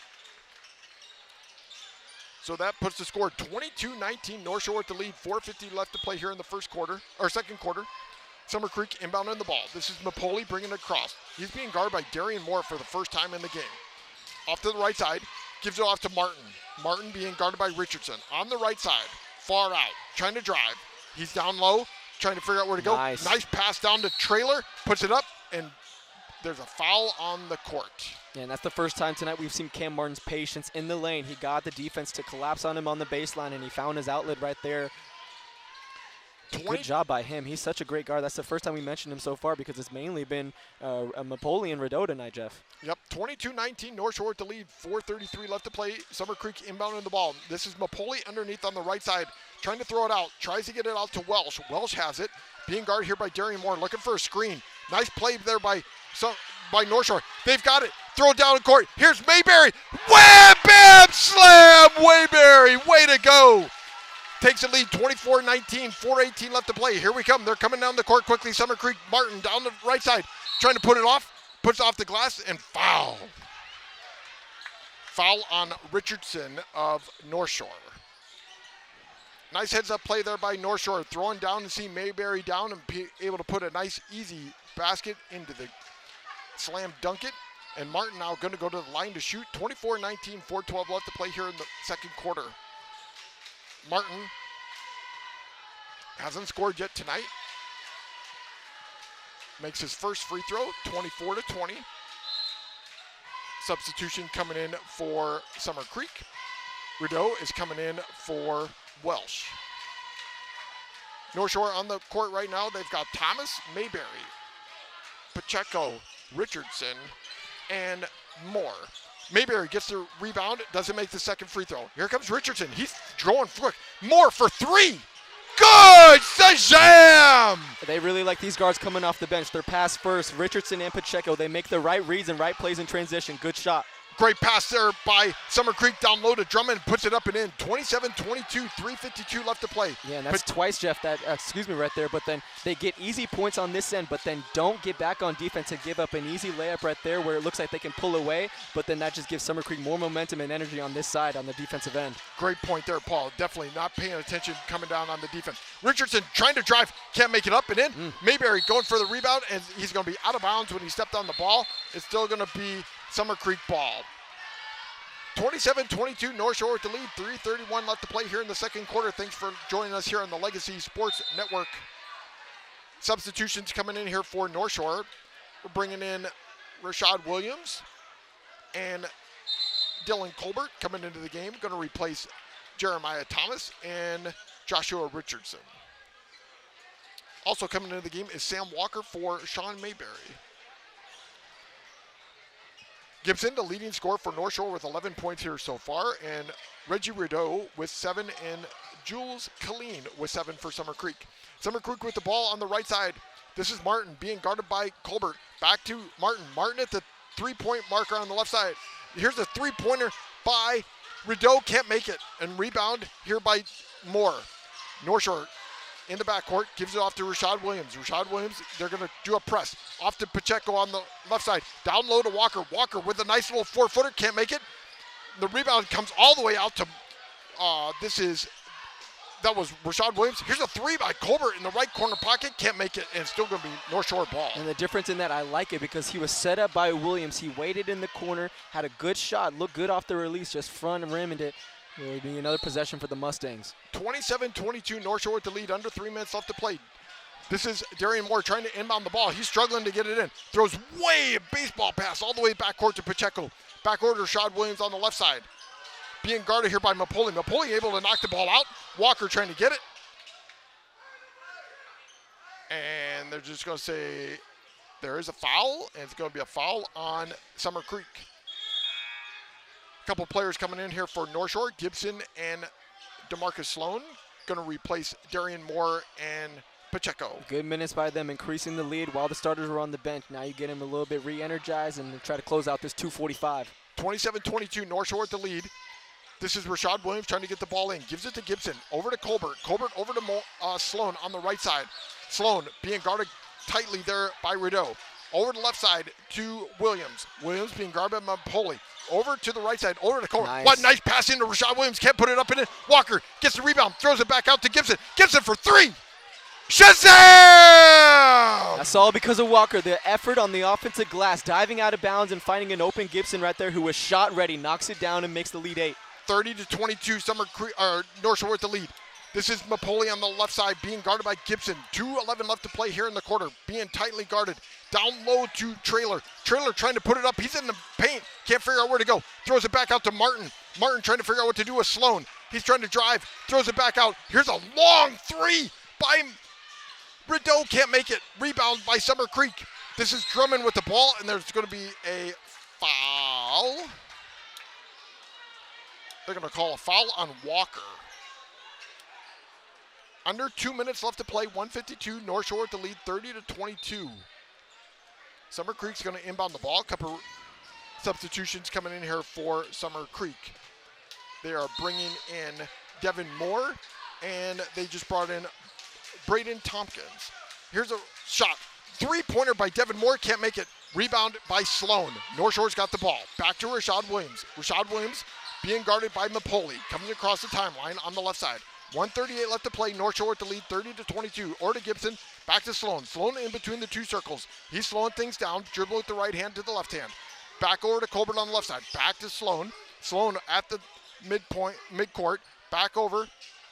So that puts the score 22-19. North Shore with the lead. 4:50 left to play here in the second quarter. Summer Creek inbounding the ball. This is Mapoli bringing it across. He's being guarded by Darian Moore for the first time in the game. Off to the right side, gives it off to Martin. Martin being guarded by Richardson. On the right side, far out, trying to drive. He's down low, trying to figure out where to go. Nice pass down to Trailer, puts it up, and there's a foul on the court. Yeah, and that's the first time tonight we've seen Cam Martin's patience in the lane. He got the defense to collapse on him on the baseline, and he found his outlet right there. Good job by him. He's such a great guard. That's the first time we mentioned him so far because it's mainly been Mapoli and Rideau tonight, Jeff. Yep, 22-19, North Shore with the lead. 4:33 left to play. Summer Creek inbounding the ball. This is Mapoli underneath on the right side, trying to throw it out. Tries to get it out to Welsh. Welsh has it. Being guarded here by Darian Moore, looking for a screen. Nice play there by North Shore. They've got it. Throw it down in court. Here's Mayberry. Wham, bam, slam. Mayberry, way to go. Takes the lead, 24-19, 4:18 left to play. Here we come. They're coming down the court quickly. Summer Creek, Martin down the right side, trying to put it off. Puts it off the glass and foul. Foul on Richardson of North Shore. Nice heads-up play there by North Shore. Throwing down and see Mayberry down and be able to put a nice, easy basket into the slam dunk it. And Martin now going to go to the line to shoot. 24-19, 4:12 left to play here in the second quarter. Martin hasn't scored yet tonight. Makes his first free throw, 24-20. Substitution coming in for Summer Creek. Rideau is coming in for Welsh. North Shore on the court right now. They've got Thomas, Mayberry, Pacheco, Richardson, and Moore. Mayberry gets the rebound, doesn't make the second free throw. Here comes Richardson. He's drawing quick. Moore for three. Good! Shazam! They really like these guards coming off the bench. They're pass first. Richardson and Pacheco, they make the right reads and right plays in transition. Good shot. Great pass there by Summer Creek down low to Drummond, puts it up and in. 27-22, 3:52 left to play. Yeah, and that's twice, Jeff, that, right there, but then they get easy points on this end, but then don't get back on defense and give up an easy layup right there where it looks like they can pull away, but then that just gives Summer Creek more momentum and energy on this side on the defensive end. Great point there, Paul. Definitely not paying attention coming down on the defense. Richardson trying to drive, can't make it up and in. Mayberry going for the rebound, and he's going to be out of bounds when he stepped on the ball. It's still going to be Summer Creek ball. 27-22, North Shore with the lead. 3:31 left to play here in the second quarter. Thanks for joining us here on the Legacy Sports Network. Substitutions coming in here for North Shore. We're bringing in Rashad Williams and Dylan Colbert coming into the game, going to replace Jeremiah Thomas and Joshua Richardson. Also coming into the game is Sam Walker for Sean Mayberry. Gibson, the leading scorer for North Shore with 11 points here so far, and Reggie Rideau with 7, and Jules Killeen with 7 for Summer Creek. Summer Creek with the ball on the right side. This is Martin being guarded by Colbert. Back to Martin. Martin at the three-point marker on the left side. Here's a three-pointer by Rideau, can't make it. And rebound here by Moore. North Shore in the backcourt, gives it off to Rashad Williams. Rashad Williams, they're going to do a press. Off to Pacheco on the left side. Down low to Walker. Walker with a nice little four-footer, can't make it. The rebound comes all the way out to, that was Rashad Williams. Here's a three by Colbert in the right corner pocket, can't make it, and it's still going to be North Shore ball. And the difference in that, I like it because he was set up by Williams. He waited in the corner, had a good shot, looked good off the release, just front and rimmed it. It would be another possession for the Mustangs. 27-22, North Shore with the lead, under 3 minutes left to play. This is Darian Moore trying to inbound the ball. He's struggling to get it in. Throws way a baseball pass all the way backcourt to Pacheco. Backcourt to Rashad Williams on the left side. Being guarded here by Mapoli. Mapoli able to knock the ball out. Walker trying to get it. And they're just going to say there is a foul, and it's going to be a foul on Summer Creek. A couple players coming in here for North Shore. Gibson and DeMarcus Sloan going to replace Darian Moore and Pacheco. Good minutes by them, increasing the lead while the starters were on the bench. Now you get them a little bit re-energized and try to close out this 2:45. 27-22, North Shore with the lead. This is Rashad Williams trying to get the ball in. Gives it to Gibson. Over to Colbert. Colbert over to Sloan on the right side. Sloan being guarded tightly there by Rideau. Over to the left side to Williams. Williams being guarded by Mapoli. Over to the right side. Over to Colbert. Nice. What nice pass into Rashad Williams. Can't put it up in it. Walker gets the rebound. Throws it back out to Gibson. Gibson for three. Shazam! That's all because of Walker. The effort on the offensive glass, diving out of bounds and finding an open Gibson right there who was shot ready, knocks it down and makes the lead 8. 30-22, North Shore with the lead. This is Mapoli on the left side being guarded by Gibson. 2:11 left to play here in the quarter. Being tightly guarded. Down low to Traylor. Traylor trying to put it up. He's in the paint. Can't figure out where to go. Throws it back out to Martin. Martin trying to figure out what to do with Sloan. He's trying to drive. Throws it back out. Here's a long three by Rideau. Can't make it. Rebound by Summer Creek. This is Drummond with the ball, and there's going to be a foul. They're going to call a foul on Walker. Under 2 minutes left to play, 1:52. North Shore with the lead, 30-22. Summer Creek's going to inbound the ball. A couple substitutions coming in here for Summer Creek. They are bringing in Devin Moore, and they just brought in Braden Tompkins. Here's a shot. Three-pointer by Devin Moore, can't make it. Rebound by Sloan. North Shore's got the ball. Back to Rashad Williams. Rashad Williams being guarded by Mapoli. Comes across the timeline on the left side. 1:38 left to play. North Shore with the lead, 30-22. Or to Gibson, back to Sloan. Sloan in between the two circles. He's slowing things down. Dribble with the right hand to the left hand. Back over to Colbert on the left side. Back to Sloan. Sloan at the midcourt. Back over.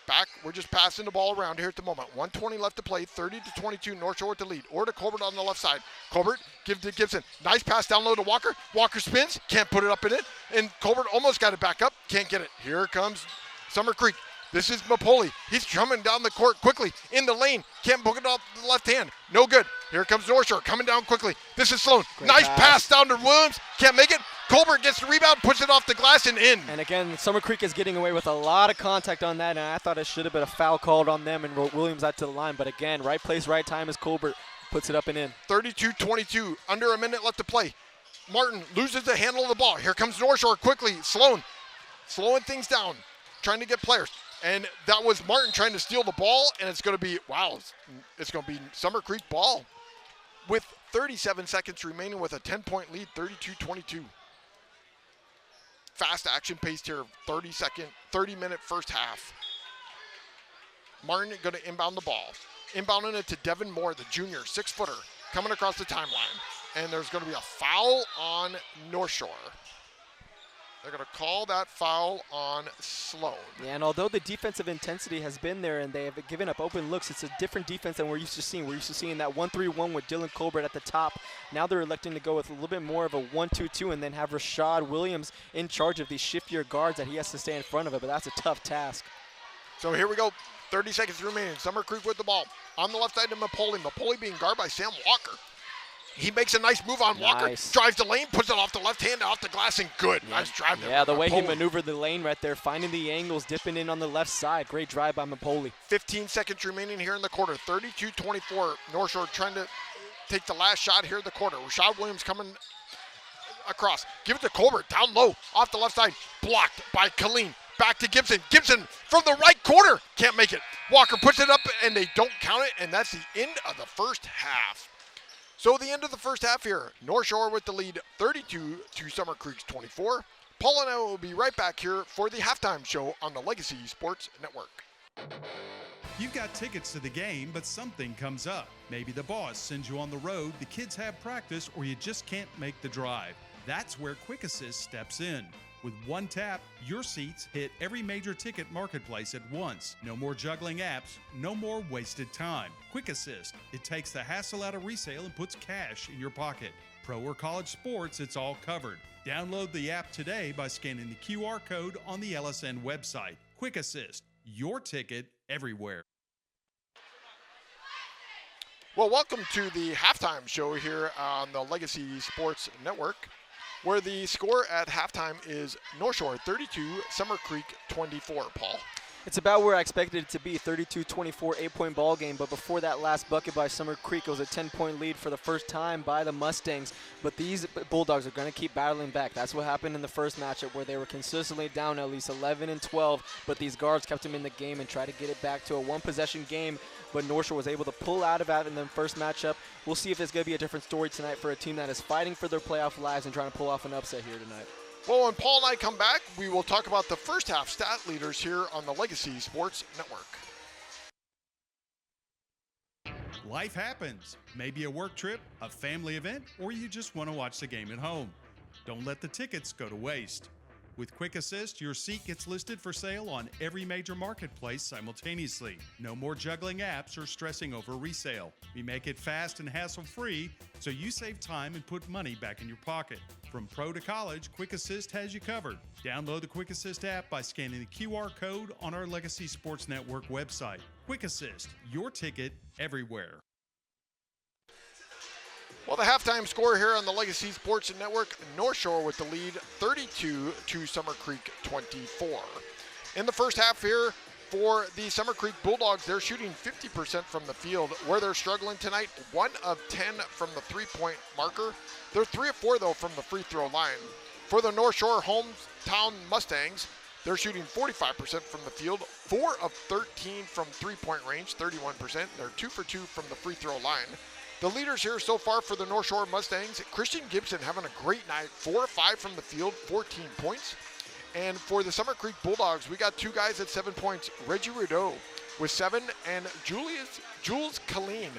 Back. We're just passing the ball around here at the moment. 1:20 left to play. 30-22. North Shore with the lead. Or to Colbert on the left side. Colbert give to Gibson. Nice pass down low to Walker. Walker spins. Can't put it up in it. And Colbert almost got it back up. Can't get it. Here comes Summer Creek. This is Mapoli. He's coming down the court quickly. In the lane. Can't book it off the left hand. No good. Here comes North Shore coming down quickly. This is Sloan. Great nice pass down to Williams. Can't make it. Colbert gets the rebound, puts it off the glass and in. And again, Summer Creek is getting away with a lot of contact on that, and I thought it should have been a foul called on them and wrote Williams out to the line. But again, right place, right time as Colbert puts it up and in. 32-22. Under a minute left to play. Martin loses the handle of the ball. Here comes North Shore quickly. Sloan slowing things down, trying to get players. And that was Martin trying to steal the ball, and it's going to be, it's going to be Summer Creek ball with 37 seconds remaining with a 10-point lead, 32-22. Fast action paced here, 30-minute first half. Martin going to inbound the ball. Inbounding it to Devin Moore, the junior, 6-footer, coming across the timeline. And there's going to be a foul on North Shore. They're going to call that foul on Sloan. Yeah, and although the defensive intensity has been there and they have given up open looks, it's a different defense than we're used to seeing. We're used to seeing that 1-3-1 with Dylan Colbert at the top. Now they're electing to go with a little bit more of a 1-2-2 and then have Rashad Williams in charge of these shiftier guards that he has to stay in front of it, but that's a tough task. So here we go. 30 seconds remaining. Summer Creek with the ball. On the left side to Mapoli. Mapoli being guarded by Sam Walker. He makes a nice move on Walker, drives the lane, puts it off the left hand, off the glass, and good. Yeah. Nice drive there. Yeah, the way he maneuvered the lane right there, finding the angles, dipping in on the left side. Great drive by Mapoli. 15 seconds remaining here in the quarter. 32-24. North Shore trying to take the last shot here in the quarter. Rashad Williams coming across. Give it to Colbert, down low, off the left side. Blocked by Colleen. Back to Gibson. Gibson from the right corner. Can't make it. Walker puts it up, and they don't count it, and that's the end of the first half. So the end of the first half here, North Shore with the lead 32 to Summer Creek's 24. Paul and I will be right back here for the halftime show on the Legacy Sports Network. You've got tickets to the game, but something comes up. Maybe the boss sends you on the road, the kids have practice, or you just can't make the drive. That's where Quick Assist steps in. With one tap, your seats hit every major ticket marketplace at once. No more juggling apps, no more wasted time. Quick Assist, it takes the hassle out of resale and puts cash in your pocket. Pro or college sports, it's all covered. Download the app today by scanning the QR code on the LSN website. Quick Assist, your ticket everywhere. Well, welcome to the halftime show here on the Legacy Sports Network, where the score at halftime is North Shore 32, Summer Creek 24, Paul. It's about where I expected it to be, 32-24, 8-point ball game. But before that last bucket by Summer Creek, it was a 10-point lead for the first time by the Mustangs. But these Bulldogs are going to keep battling back. That's what happened in the first matchup, where they were consistently down at least 11 and 12. But these guards kept them in the game and tried to get it back to a one-possession game. But North Shore was able to pull out of that in the first matchup. We'll see if there's going to be a different story tonight for a team that is fighting for their playoff lives and trying to pull off an upset here tonight. Well, when Paul and I come back, we will talk about the first half stat leaders here on the Legacy Sports Network. Life happens. Maybe a work trip, a family event, or you just want to watch the game at home. Don't let the tickets go to waste. With Quick Assist, your seat gets listed for sale on every major marketplace simultaneously. No more juggling apps or stressing over resale. We make it fast and hassle-free, so you save time and put money back in your pocket. From pro to college, Quick Assist has you covered. Download the Quick Assist app by scanning the QR code on our Legacy Sports Network website. Quick Assist, your ticket everywhere. Well, the halftime score here on the Legacy Sports Network, North Shore with the lead 32 to Summer Creek 24. In the first half here for the Summer Creek Bulldogs, they're shooting 50% from the field. Where they're struggling tonight, 1 of 10 from the three-point marker. They're 3 of 4, though, from the free throw line. For the North Shore hometown Mustangs, they're shooting 45% from the field, 4 of 13 from three-point range, 31%. They're 2 for 2 from the free throw line. The leaders here so far for the North Shore Mustangs, Christian Gibson having a great night, 4 of 5 from the field, 14 points. And for the Summer Creek Bulldogs, we got 2 guys at 7 points, Reggie Rideau with 7 and Jules Colleen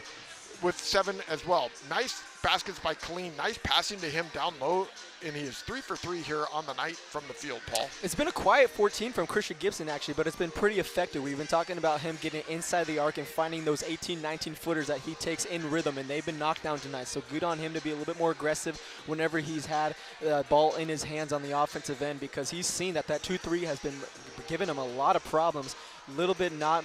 with 7 as well. Nice baskets by Colleen, nice passing to him down low, and he is 3 for 3 here on the night from the field, Paul. It's been a quiet 14 from Christian Gibson, actually, but it's been pretty effective. We've been talking about him getting inside the arc and finding those 18, 19 footers that he takes in rhythm, and they've been knocked down tonight. So good on him to be a little bit more aggressive whenever he's had the ball in his hands on the offensive end, because he's seen that 2-3 has been giving him a lot of problems. Little bit not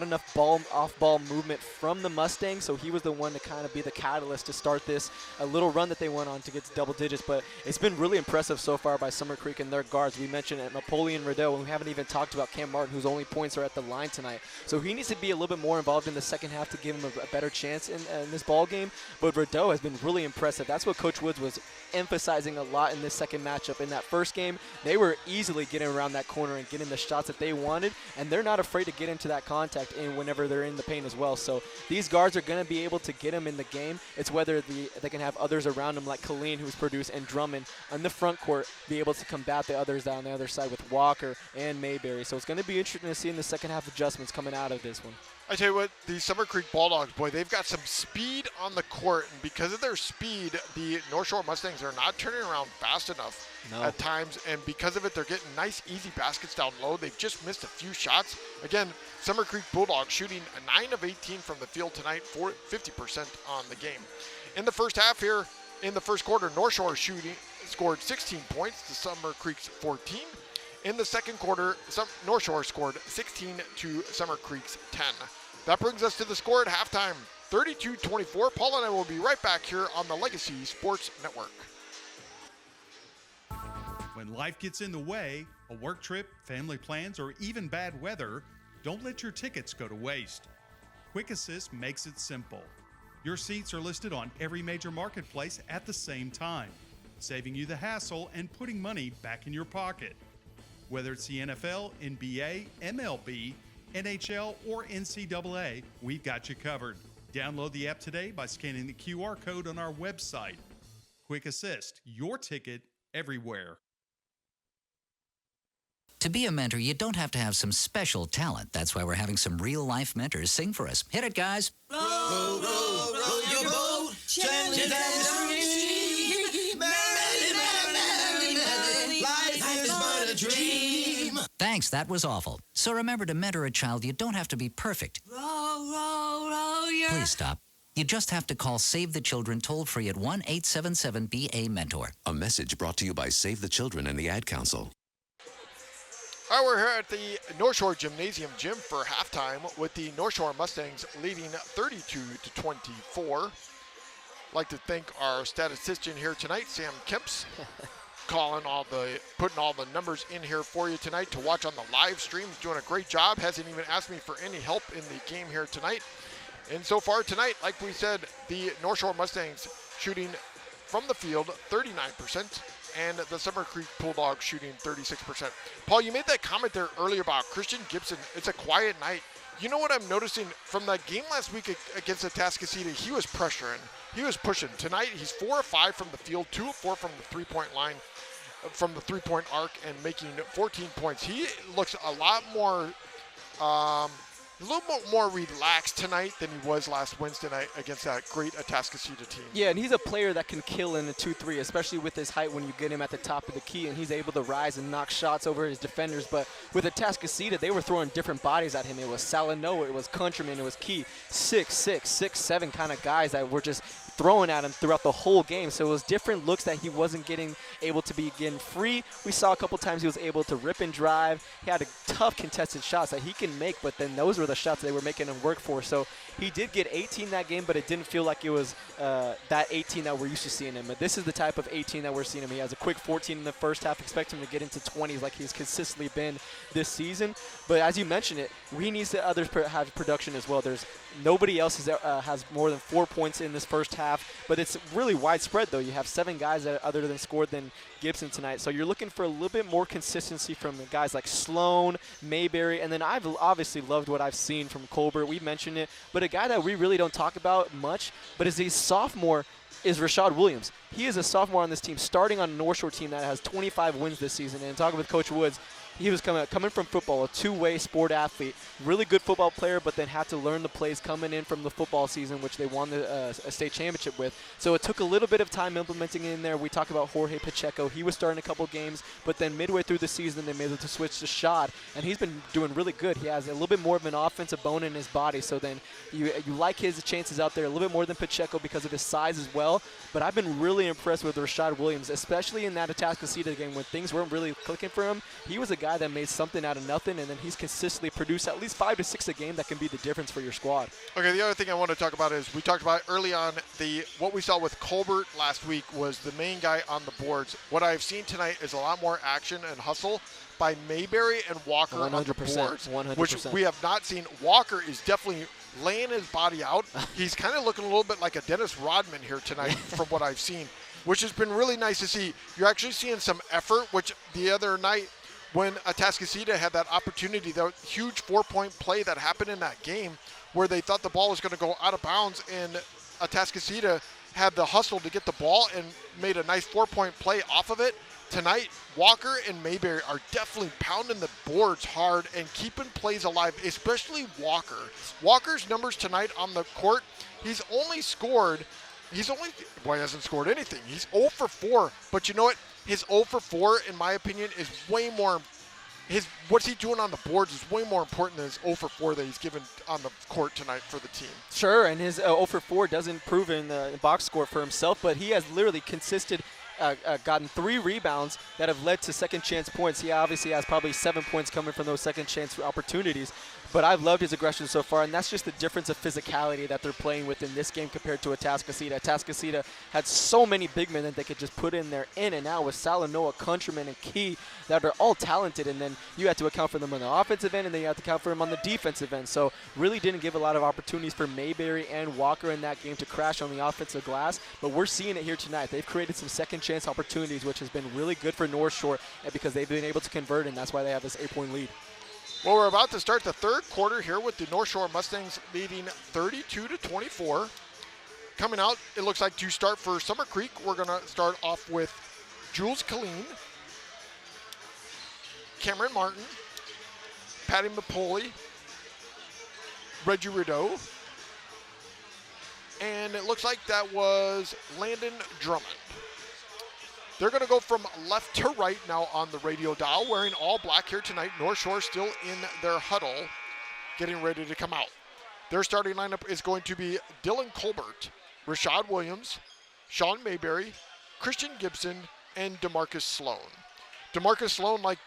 enough off-ball movement from the Mustangs, so he was the one to kind of be the catalyst to start this a little run that they went on to get to double digits. But it's been really impressive so far by Summer Creek and their guards. We mentioned Napoleon Rideau, and we haven't even talked about Cam Martin, whose only points are at the line tonight. So he needs to be a little bit more involved in the second half to give him a better chance in this ball game. But Rideau has been really impressive. That's what Coach Woods was emphasizing a lot in this second matchup. In that first game, they were easily getting around that corner and getting the shots that they wanted, and they're not afraid to get into that contact whenever they're in the paint as well. So these guards are going to be able to get them in the game. It's whether they can have others around them like Colleen, who's produced, and Drummond on the front court be able to combat the others down the other side with Walker and Mayberry. So it's going to be interesting to see in the second half adjustments coming out of this one. I tell you what, the Summer Creek Bulldogs, boy, they've got some speed on the court, and because of their speed, the North Shore Mustangs are not turning around fast enough at times, and because of it, they're getting nice, easy baskets down low. They've just missed a few shots. Again, Summer Creek Bulldogs shooting 9 of 18 from the field tonight, 50% on the game. In the first half here, in the first quarter, North Shore scored 16 points to Summer Creek's 14. In the second quarter, North Shore scored 16 to Summer Creek's 10. That brings us to the score at halftime, 32-24. Paul and I will be right back here on the Legacy Sports Network. When life gets in the way, a work trip, family plans, or even bad weather, don't let your tickets go to waste. Quick Assist makes it simple. Your seats are listed on every major marketplace at the same time, saving you the hassle and putting money back in your pocket. Whether it's the NFL, NBA, MLB, NHL, or NCAA, we've got you covered. Download the app today by scanning the QR code on our website. Quick Assist, your ticket everywhere. To be a mentor, you don't have to have some special talent. That's why we're having some real-life mentors sing for us. Hit it, guys. Row, row, row your boat gently down the stream. Merrily, merrily, merrily, life is but a dream. Thanks, that was awful. So remember, to mentor a child, you don't have to be perfect. Row, row, row your... Please stop. You just have to call Save the Children toll-free at 1-877-BA-MENTOR. A message brought to you by Save the Children and the Ad Council. All right, we're here at the North Shore Gymnasium gym for halftime with the North Shore Mustangs leading 32-24. I'd like to thank our statistician here tonight, Sam Kemps, putting all the numbers in here for you tonight to watch on the live stream. He's doing a great job. Hasn't even asked me for any help in the game here tonight. And so far tonight, like we said, the North Shore Mustangs shooting from the field 39%. And the Summer Creek Bulldogs shooting 36%. Paul, you made that comment there earlier about Christian Gibson. It's a quiet night. You know what I'm noticing from that game last week against Atascocita? He was pressuring. He was pushing. Tonight, he's 4 of 5 from the field, 2 of 4 from the three-point line, from the three-point arc, and making 14 points. He looks a lot more, a little bit more relaxed tonight than he was last Wednesday night against that great Atascocita team. Yeah, and he's a player that can kill in a 2-3, especially with his height when you get him at the top of the key, and he's able to rise and knock shots over his defenders. But with Atascocita, they were throwing different bodies at him. It was Salino, it was Countryman, it was Key, 6'6", 6'7" kind of guys that were just throwing at him throughout the whole game. So it was different looks that he wasn't able to be getting free. We saw a couple times he was able to rip and drive. He had a tough contested shots that he can make, but then those were the shots they were making him work for. So he did get 18 that game, but it didn't feel like it was that 18 that we're used to seeing him. But this is the type of 18 that we're seeing him. He has a quick 14 in the first half. Expect him to get into 20s like he's consistently been this season. But as you mentioned it, he needs to have production as well. There's nobody else has more than 4 points in this first half, but it's really widespread though. You have 7 guys that other than scored than Gibson tonight. So you're looking for a little bit more consistency from guys like Sloan, Mayberry, and then I've obviously loved what I've seen from Colbert. We mentioned it, but a guy that we really don't talk about much, but is a sophomore, is Rashad Williams. He is a sophomore on this team, starting on a North Shore team that has 25 wins this season. And talking with Coach Woods, he was coming from football, a two-way sport athlete, really good football player, but then had to learn the plays coming in from the football season, which they won a state championship with. So it took a little bit of time implementing it in there. We talked about Jorge Pacheco. He was starting a couple games, but then midway through the season, they made it to switch to Shad, and he's been doing really good. He has a little bit more of an offensive bone in his body, so then you like his chances out there a little bit more than Pacheco because of his size as well. But I've been really impressed with Rashad Williams, especially in that Atascocita game when things weren't really clicking for him. He was a guy that made something out of nothing, and then he's consistently produced at least 5 to 6 a game that can be the difference for your squad. Okay, the other thing I want to talk about is we talked about early on what we saw with Colbert last week was the main guy on the boards. What I've seen tonight is a lot more action and hustle by Mayberry and Walker 100%, on the boards, 100%. which we have not seen. Walker is definitely laying his body out. He's kind of looking a little bit like a Dennis Rodman here tonight from what I've seen, which has been really nice to see. You're actually seeing some effort, which the other night when Atascocita had that opportunity, that huge 4-point play that happened in that game where they thought the ball was going to go out of bounds, and Atascocita had the hustle to get the ball and made a nice 4-point play off of it. tonight, Walker and Mayberry are definitely pounding the boards hard and keeping plays alive, especially Walker. Walker's numbers tonight on the court, he hasn't scored anything. He's 0 for 4, but you know what? His 0 for 4, in my opinion, is way more, what's he doing on the boards is way more important than his 0 for 4 that he's given on the court tonight for the team. Sure, and his 0 for 4 doesn't prove in the box score for himself, but he has literally gotten 3 rebounds that have led to second chance points. He obviously has probably 7 points coming from those second chance opportunities, but I've loved his aggression so far, and that's just the difference of physicality that they're playing with in this game compared to Atascocita. Atascocita had so many big men that they could just put in there in and out with Salanoa, Countryman, and Key that are all talented, and then you have to account for them on the offensive end, and then you have to account for them on the defensive end. So really didn't give a lot of opportunities for Mayberry and Walker in that game to crash on the offensive glass, but we're seeing it here tonight. They've created some second chance opportunities, which has been really good for North Shore because they've been able to convert, and that's why they have this 8-point lead. Well, we're about to start the third quarter here with the North Shore Mustangs leading 32-24. Coming out, it looks like to start for Summer Creek, we're going to start off with Jules Killeen, Cameron Martin, Patty Mapoli, Reggie Rideau, and it looks like that was Landon Drummond. They're going to go from left to right now on the radio dial, wearing all black here tonight. North Shore still in their huddle, getting ready to come out. Their starting lineup is going to be Dylan Colbert, Rashad Williams, Sean Mayberry, Christian Gibson, and DeMarcus Sloan. DeMarcus Sloan, like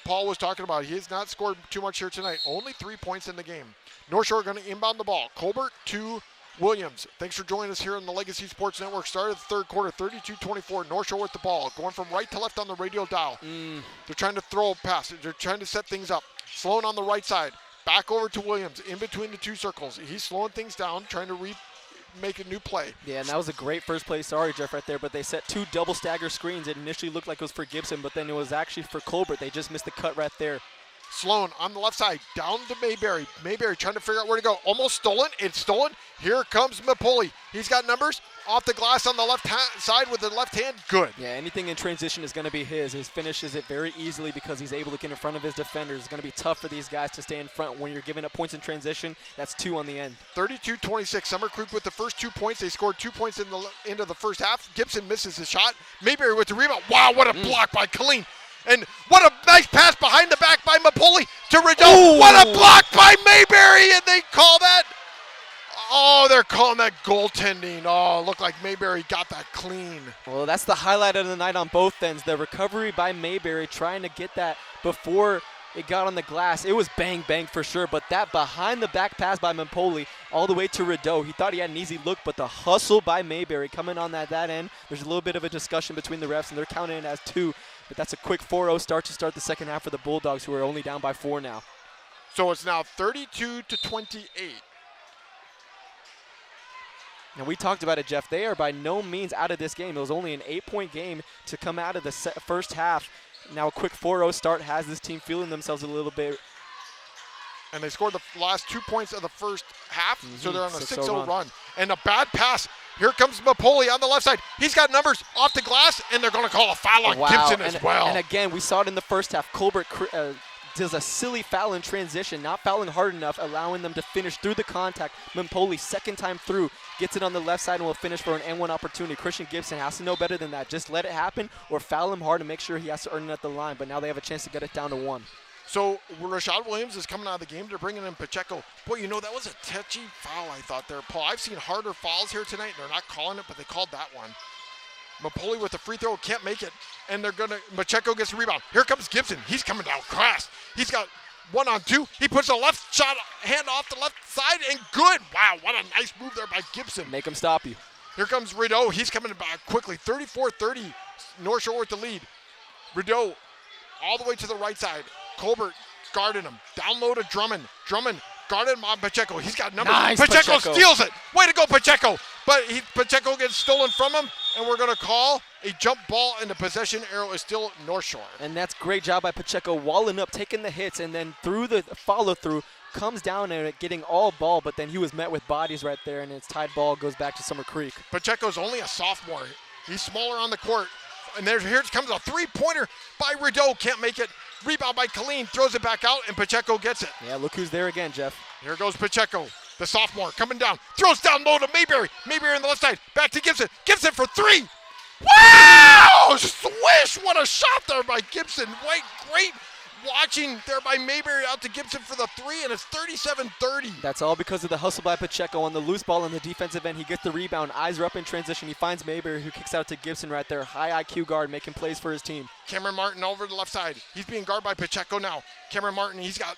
Paul was talking about, he has not scored too much here tonight. Only 3 points in the game. North Shore going to inbound the ball. Colbert to Williams. Thanks for joining us here on the Legacy Sports Network. Started the third quarter, 32-24. North Shore with the ball. Going from right to left on the radio dial. They're trying to throw a pass. They're trying to set things up. Sloan on the right side. Back over to Williams in between the two circles. He's slowing things down, trying to make a new play. Yeah, and that was a great first play. Sorry, Jeff, right there. But they set 2 double stagger screens. It initially looked like it was for Gibson, but then it was actually for Colbert. They just missed the cut right there. Sloan on the left side, down to Mayberry. Mayberry trying to figure out where to go. Almost stolen. It's stolen. Here comes Mapoli. He's got numbers off the glass on the left side with the left hand. Good. Yeah, anything in transition is going to be his. He finishes it very easily because he's able to get in front of his defenders. It's going to be tough for these guys to stay in front when you're giving up points in transition. That's 2 on the end. 32-26. Summer Creek with the first 2 points. They scored 2 points in the end of the first half. Gibson misses his shot. Mayberry with the rebound. Wow, what a block by Killeen. And what a nice pass behind the back by Mapoli to Rideau. What a block by Mayberry, and they call that. Oh, they're calling that goaltending. Oh, looked like Mayberry got that clean. Well, that's the highlight of the night on both ends. The recovery by Mayberry trying to get that before it got on the glass. It was bang, bang for sure, but that behind the back pass by Mapoli all the way to Rideau. He thought he had an easy look, but the hustle by Mayberry coming on that end. There's a little bit of a discussion between the refs, and they're counting it as 2. But that's a quick 4-0 start to start the second half for the Bulldogs, who are only down by 4 now. So it's now 32-28. And we talked about it, Jeff. They are by no means out of this game. It was only an 8-point game to come out of the first half. Now a quick 4-0 start has this team feeling themselves a little bit. And they scored the last 2 points of the first half, so they're on a 6-0 run. And a bad pass. Here comes Mapoli on the left side. He's got numbers off the glass, and they're going to call a foul on Gibson as well. And again, we saw it in the first half. Colbert does a silly foul in transition, not fouling hard enough, allowing them to finish through the contact. Mapoli, second time through, gets it on the left side and will finish for an N1 opportunity. Christian Gibson has to know better than that. Just let it happen or foul him hard and make sure he has to earn it at the line. But now they have a chance to get it down to 1. So Rashad Williams is coming out of the game. They're bringing in Pacheco. Boy, you know, that was a touchy foul, I thought there, Paul. I've seen harder fouls here tonight. They're not calling it, but they called that one. Mapoli with the free throw, can't make it. And Pacheco gets the rebound. Here comes Gibson. He's coming down fast. He's got 1-on-2. He puts the left shot hand off the left side, and good. Wow, what a nice move there by Gibson. Make him stop you. Here comes Rideau. He's coming back quickly. 34-30. North Shore with the lead. Rideau all the way to the right side. Colbert guarding him. Down low to Drummond. Drummond guarded him on Pacheco. He's got numbers. Nice, Pacheco steals it. Way to go, Pacheco. But Pacheco gets stolen from him, and we're going to call a jump ball, and the possession arrow is still North Shore. And that's great job by Pacheco, walling up, taking the hits, and then through the follow-through, comes down and getting all ball, but then he was met with bodies right there, and it's tied ball, goes back to Summer Creek. Pacheco's only a sophomore. He's smaller on the court. And here comes a three-pointer by Rideau. Can't make it. Rebound by Colleen. Throws it back out, and Pacheco gets it. Yeah, look who's there again, Jeff. Here goes Pacheco, the sophomore, coming down. Throws down low to Mayberry. Mayberry on the left side. Back to Gibson. Gibson for three. Wow! Swish! What a shot there by Gibson. Great watching there by Mayberry out to Gibson for the three, and it's 37-30. That's all because of the hustle by Pacheco on the loose ball on the defensive end. He gets the rebound. Eyes are up in transition. He finds Mayberry, who kicks out to Gibson right there. High IQ guard making plays for his team. Cameron Martin over the left side. He's being guarded by Pacheco now. Cameron Martin, he's got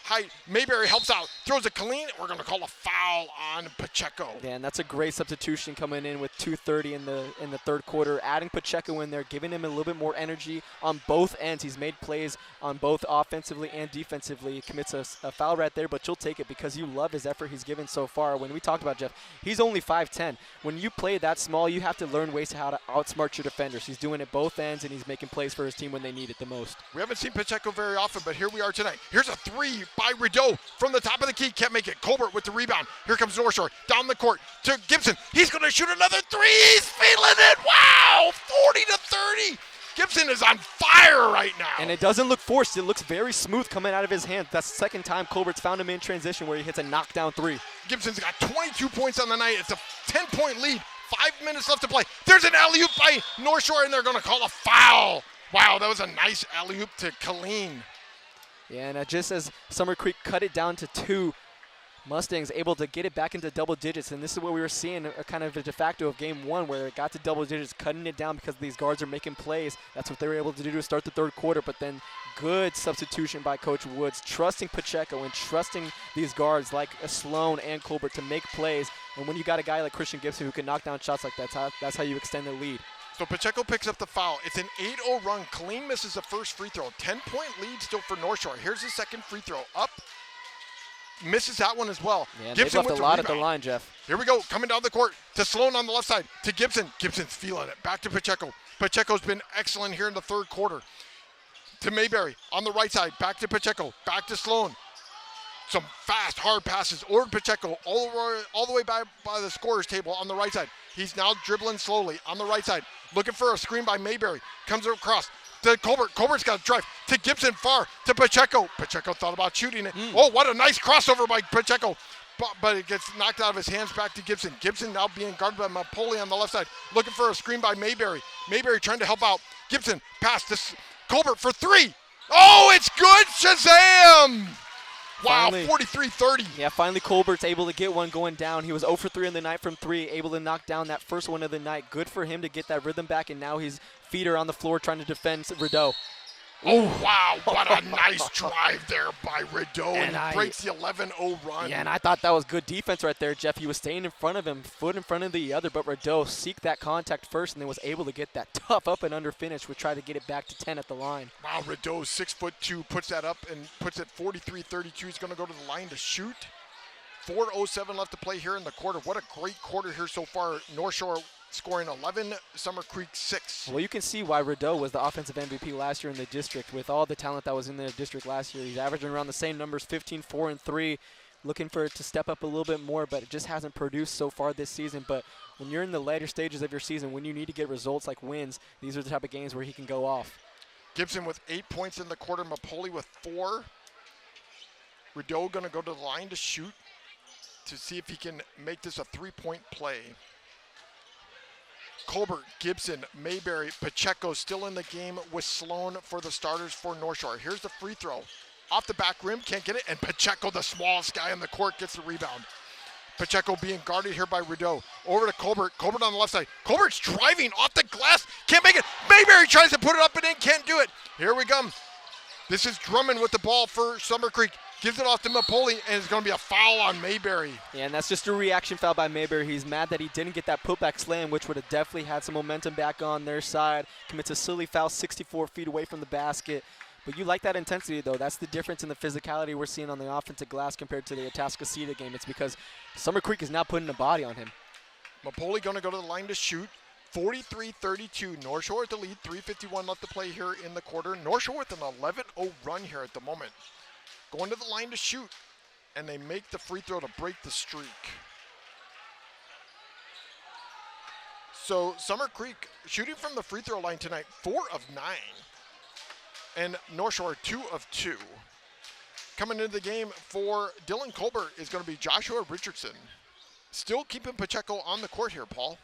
height. Mayberry helps out. Throws a clean. We're going to call a foul on Pacheco. Yeah, and that's a great substitution coming in with 2:30 in the third quarter. Adding Pacheco in there, giving him a little bit more energy on both ends. He's made plays on both offensively and defensively. He commits a foul right there, but you'll take it because you love his effort he's given so far. When we talked about Jeff, he's only 5'10". When you play that small, you have to learn ways how to outsmart your defenders. He's doing it both ends, and he's making plays for his team when they need it the most. We haven't seen Pacheco very often, but here we are tonight. Here's a three by Rideau from the top of the key. Can't make it. Colbert with the rebound. Here comes North Shore. Down the court to Gibson. He's going to shoot another three. He's feeling it. Wow! 40-30. Gibson is on fire right now. And it doesn't look forced. It looks very smooth coming out of his hand. That's the second time Colbert's found him in transition where he hits a knockdown three. Gibson's got 22 points on the night. It's a 10-point lead. 5 minutes left to play. There's an alley-oop by North Shore, and they're going to call a foul. Wow, that was a nice alley-oop to Colleen. Yeah, and just as Summer Creek cut it down to 2, Mustangs able to get it back into double digits, and this is what we were seeing, a kind of a de facto of game 1 where it got to double digits, cutting it down because these guards are making plays. That's what they were able to do to start the third quarter, but then good substitution by Coach Woods, trusting Pacheco and trusting these guards like Sloan and Colbert to make plays. And when you got a guy like Christian Gibson who can knock down shots like that, that's how you extend the lead. So Pacheco picks up the foul. It's an 8-0 run. Colleen misses the first free throw. 10-point lead still for North Shore. Here's the second free throw. Up. Misses that one as well. Yeah, Gibson they've left a lot at the line, Jeff. Here we go. Coming down the court to Sloan on the left side. To Gibson. Gibson's feeling it. Back to Pacheco. Pacheco's been excellent here in the third quarter. To Mayberry on the right side. Back to Pacheco. Back to Sloan. Some fast, hard passes. Over to Pacheco. All the way by the scorer's table on the right side. He's now dribbling slowly on the right side. Looking for a screen by Mayberry. Comes across to Colbert. Colbert's got a drive. To Gibson far. To Pacheco. Pacheco thought about shooting it. Oh, what a nice crossover by Pacheco. But it gets knocked out of his hands back to Gibson. Gibson now being guarded by Mapoli on the left side. Looking for a screen by Mayberry. Mayberry trying to help out. Gibson pass to Colbert for three. Oh, it's good. Shazam! Wow, 43-30. Yeah, finally Colbert's able to get one going down. He was 0 for 3 on the night from 3, able to knock down that first one of the night. Good for him to get that rhythm back, and now his feet are on the floor trying to defend Rideau. Oh, wow, what a nice drive there by Rideau, and he breaks the 11-0 run. Yeah, and I thought that was good defense right there, Jeff. He was staying in front of him, foot in front of the other, but Rideau seeked that contact first and then was able to get that tough up and under finish, which tried to get it back to 10 at the line. Wow, Rideau, 6'2", puts that up and puts it 43-32. He's going to go to the line to shoot. 4:07 left to play here in the quarter. What a great quarter here so far. North Shore scoring 11, Summer Creek 6. Well, you can see why Rideau was the offensive MVP last year in the district with all the talent that was in the district last year. He's averaging around the same numbers, 15, 4, and 3. Looking for it to step up a little bit more, but it just hasn't produced so far this season. But when you're in the later stages of your season, when you need to get results like wins, these are the type of games where he can go off. Gibson with 8 points in the quarter. Mapoli with 4. Rideau going to go to the line to shoot to see if he can make this a 3-point play. Colbert, Gibson, Mayberry, Pacheco still in the game with Sloan for the starters for North Shore. Here's the free throw. Off the back rim, can't get it, and Pacheco, the smallest guy on the court, gets the rebound. Pacheco being guarded here by Rideau. Over to Colbert. Colbert on the left side. Colbert's driving off the glass. Can't make it. Mayberry tries to put it up and in. Can't do it. Here we come. This is Drummond with the ball for Summer Creek. Gives it off to Mapoli, and it's going to be a foul on Mayberry. Yeah, and that's just a reaction foul by Mayberry. He's mad that he didn't get that putback slam, which would have definitely had some momentum back on their side. Commits a silly foul 64 feet away from the basket. But you like that intensity, though. That's the difference in the physicality we're seeing on the offensive glass compared to the Atascocita game. It's because Summer Creek is now putting a body on him. Mapoli going to go to the line to shoot. 43-32. North Shore at the lead. 3:51 left to play here in the quarter. North Shore with an 11-0 run here at the moment. Going to the line to shoot, and they make the free throw to break the streak. So Summer Creek shooting from the free throw line tonight, 4 of 9. And North Shore, 2 of 2. Coming into the game for Dylan Colbert is going to be Joshua Richardson. Still keeping Pacheco on the court here, Paul,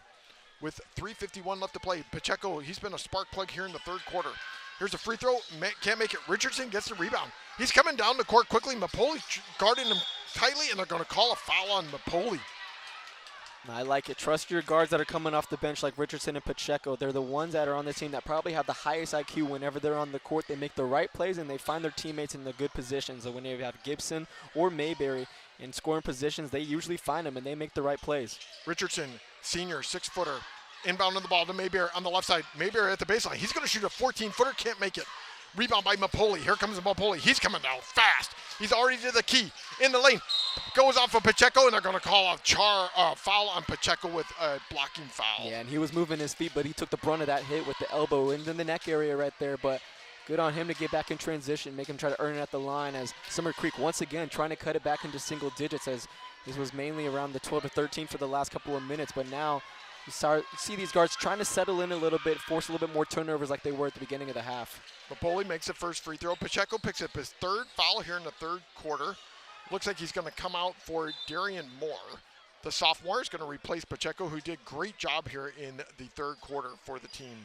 with 3:51 left to play. Pacheco, he's been a spark plug here in the third quarter. Here's a free throw, can't make it. Richardson gets the rebound. He's coming down the court quickly. Mapoli guarding him tightly, and they're going to call a foul on Mapoli. I like it. Trust your guards that are coming off the bench like Richardson and Pacheco. They're the ones that are on the team that probably have the highest IQ whenever they're on the court. They make the right plays, and they find their teammates in the good positions. So when you have Gibson or Mayberry in scoring positions, they usually find them, and they make the right plays. Richardson, senior, 6-footer. Inbound on the ball to Mayberry on the left side. Mayberry at the baseline. He's going to shoot a 14-footer. Can't make it. Rebound by Mapoli. Here comes Mapoli. He's coming down fast. He's already to the key. In the lane. Goes off of Pacheco, and they're going to call a foul on Pacheco with a blocking foul. Yeah, and he was moving his feet, but he took the brunt of that hit with the elbow into the neck area right there. But good on him to get back in transition, make him try to earn it at the line as Summer Creek once again trying to cut it back into single digits, as this was mainly around the 12 to 13 for the last couple of minutes. But now you see these guards trying to settle in a little bit, force a little bit more turnovers like they were at the beginning of the half. Mapoli makes the first free throw. Pacheco picks up his third foul here in the third quarter. Looks like he's going to come out for Darian Moore. The sophomore is going to replace Pacheco, who did great job here in the third quarter for the team.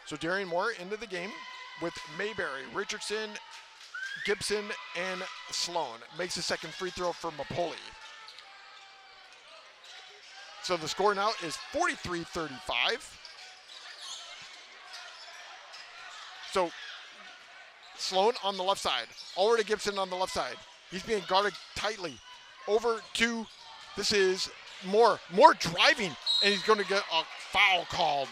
So Darian Moore into the game with Mayberry, Richardson, Gibson, and Sloan. Makes the second free throw for Mapoli. So the score now is 43-35. So Sloan on the left side. Over to Gibson on the left side. He's being guarded tightly. Over to, this is Moore. Moore driving, and he's going to get a foul called.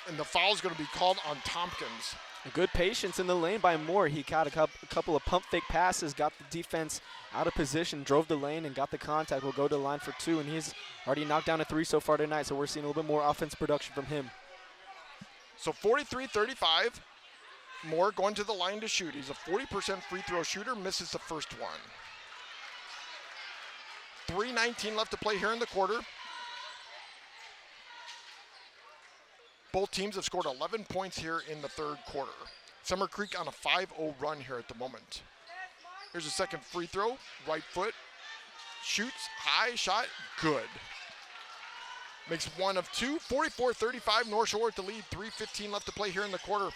And the foul is going to be called on Tompkins. A good patience in the lane by Moore. He got a couple of pump fake passes, got the defense out of position, drove the lane, and got the contact. Will go to the line for 2, and he's already knocked down a 3 so far tonight, so we're seeing a little bit more offense production from him. So 43-35. Moore going to the line to shoot. He's a 40% free throw shooter, misses the first one. 3:19 left to play here in the quarter. Both teams have scored 11 points here in the third quarter. Summer Creek on a 5-0 run here at the moment. Here's a second free throw, right foot. Shoots, high shot, good. Makes 1 of 2, 44-35, North Shore at the lead, 3:15 left to play here in the quarter.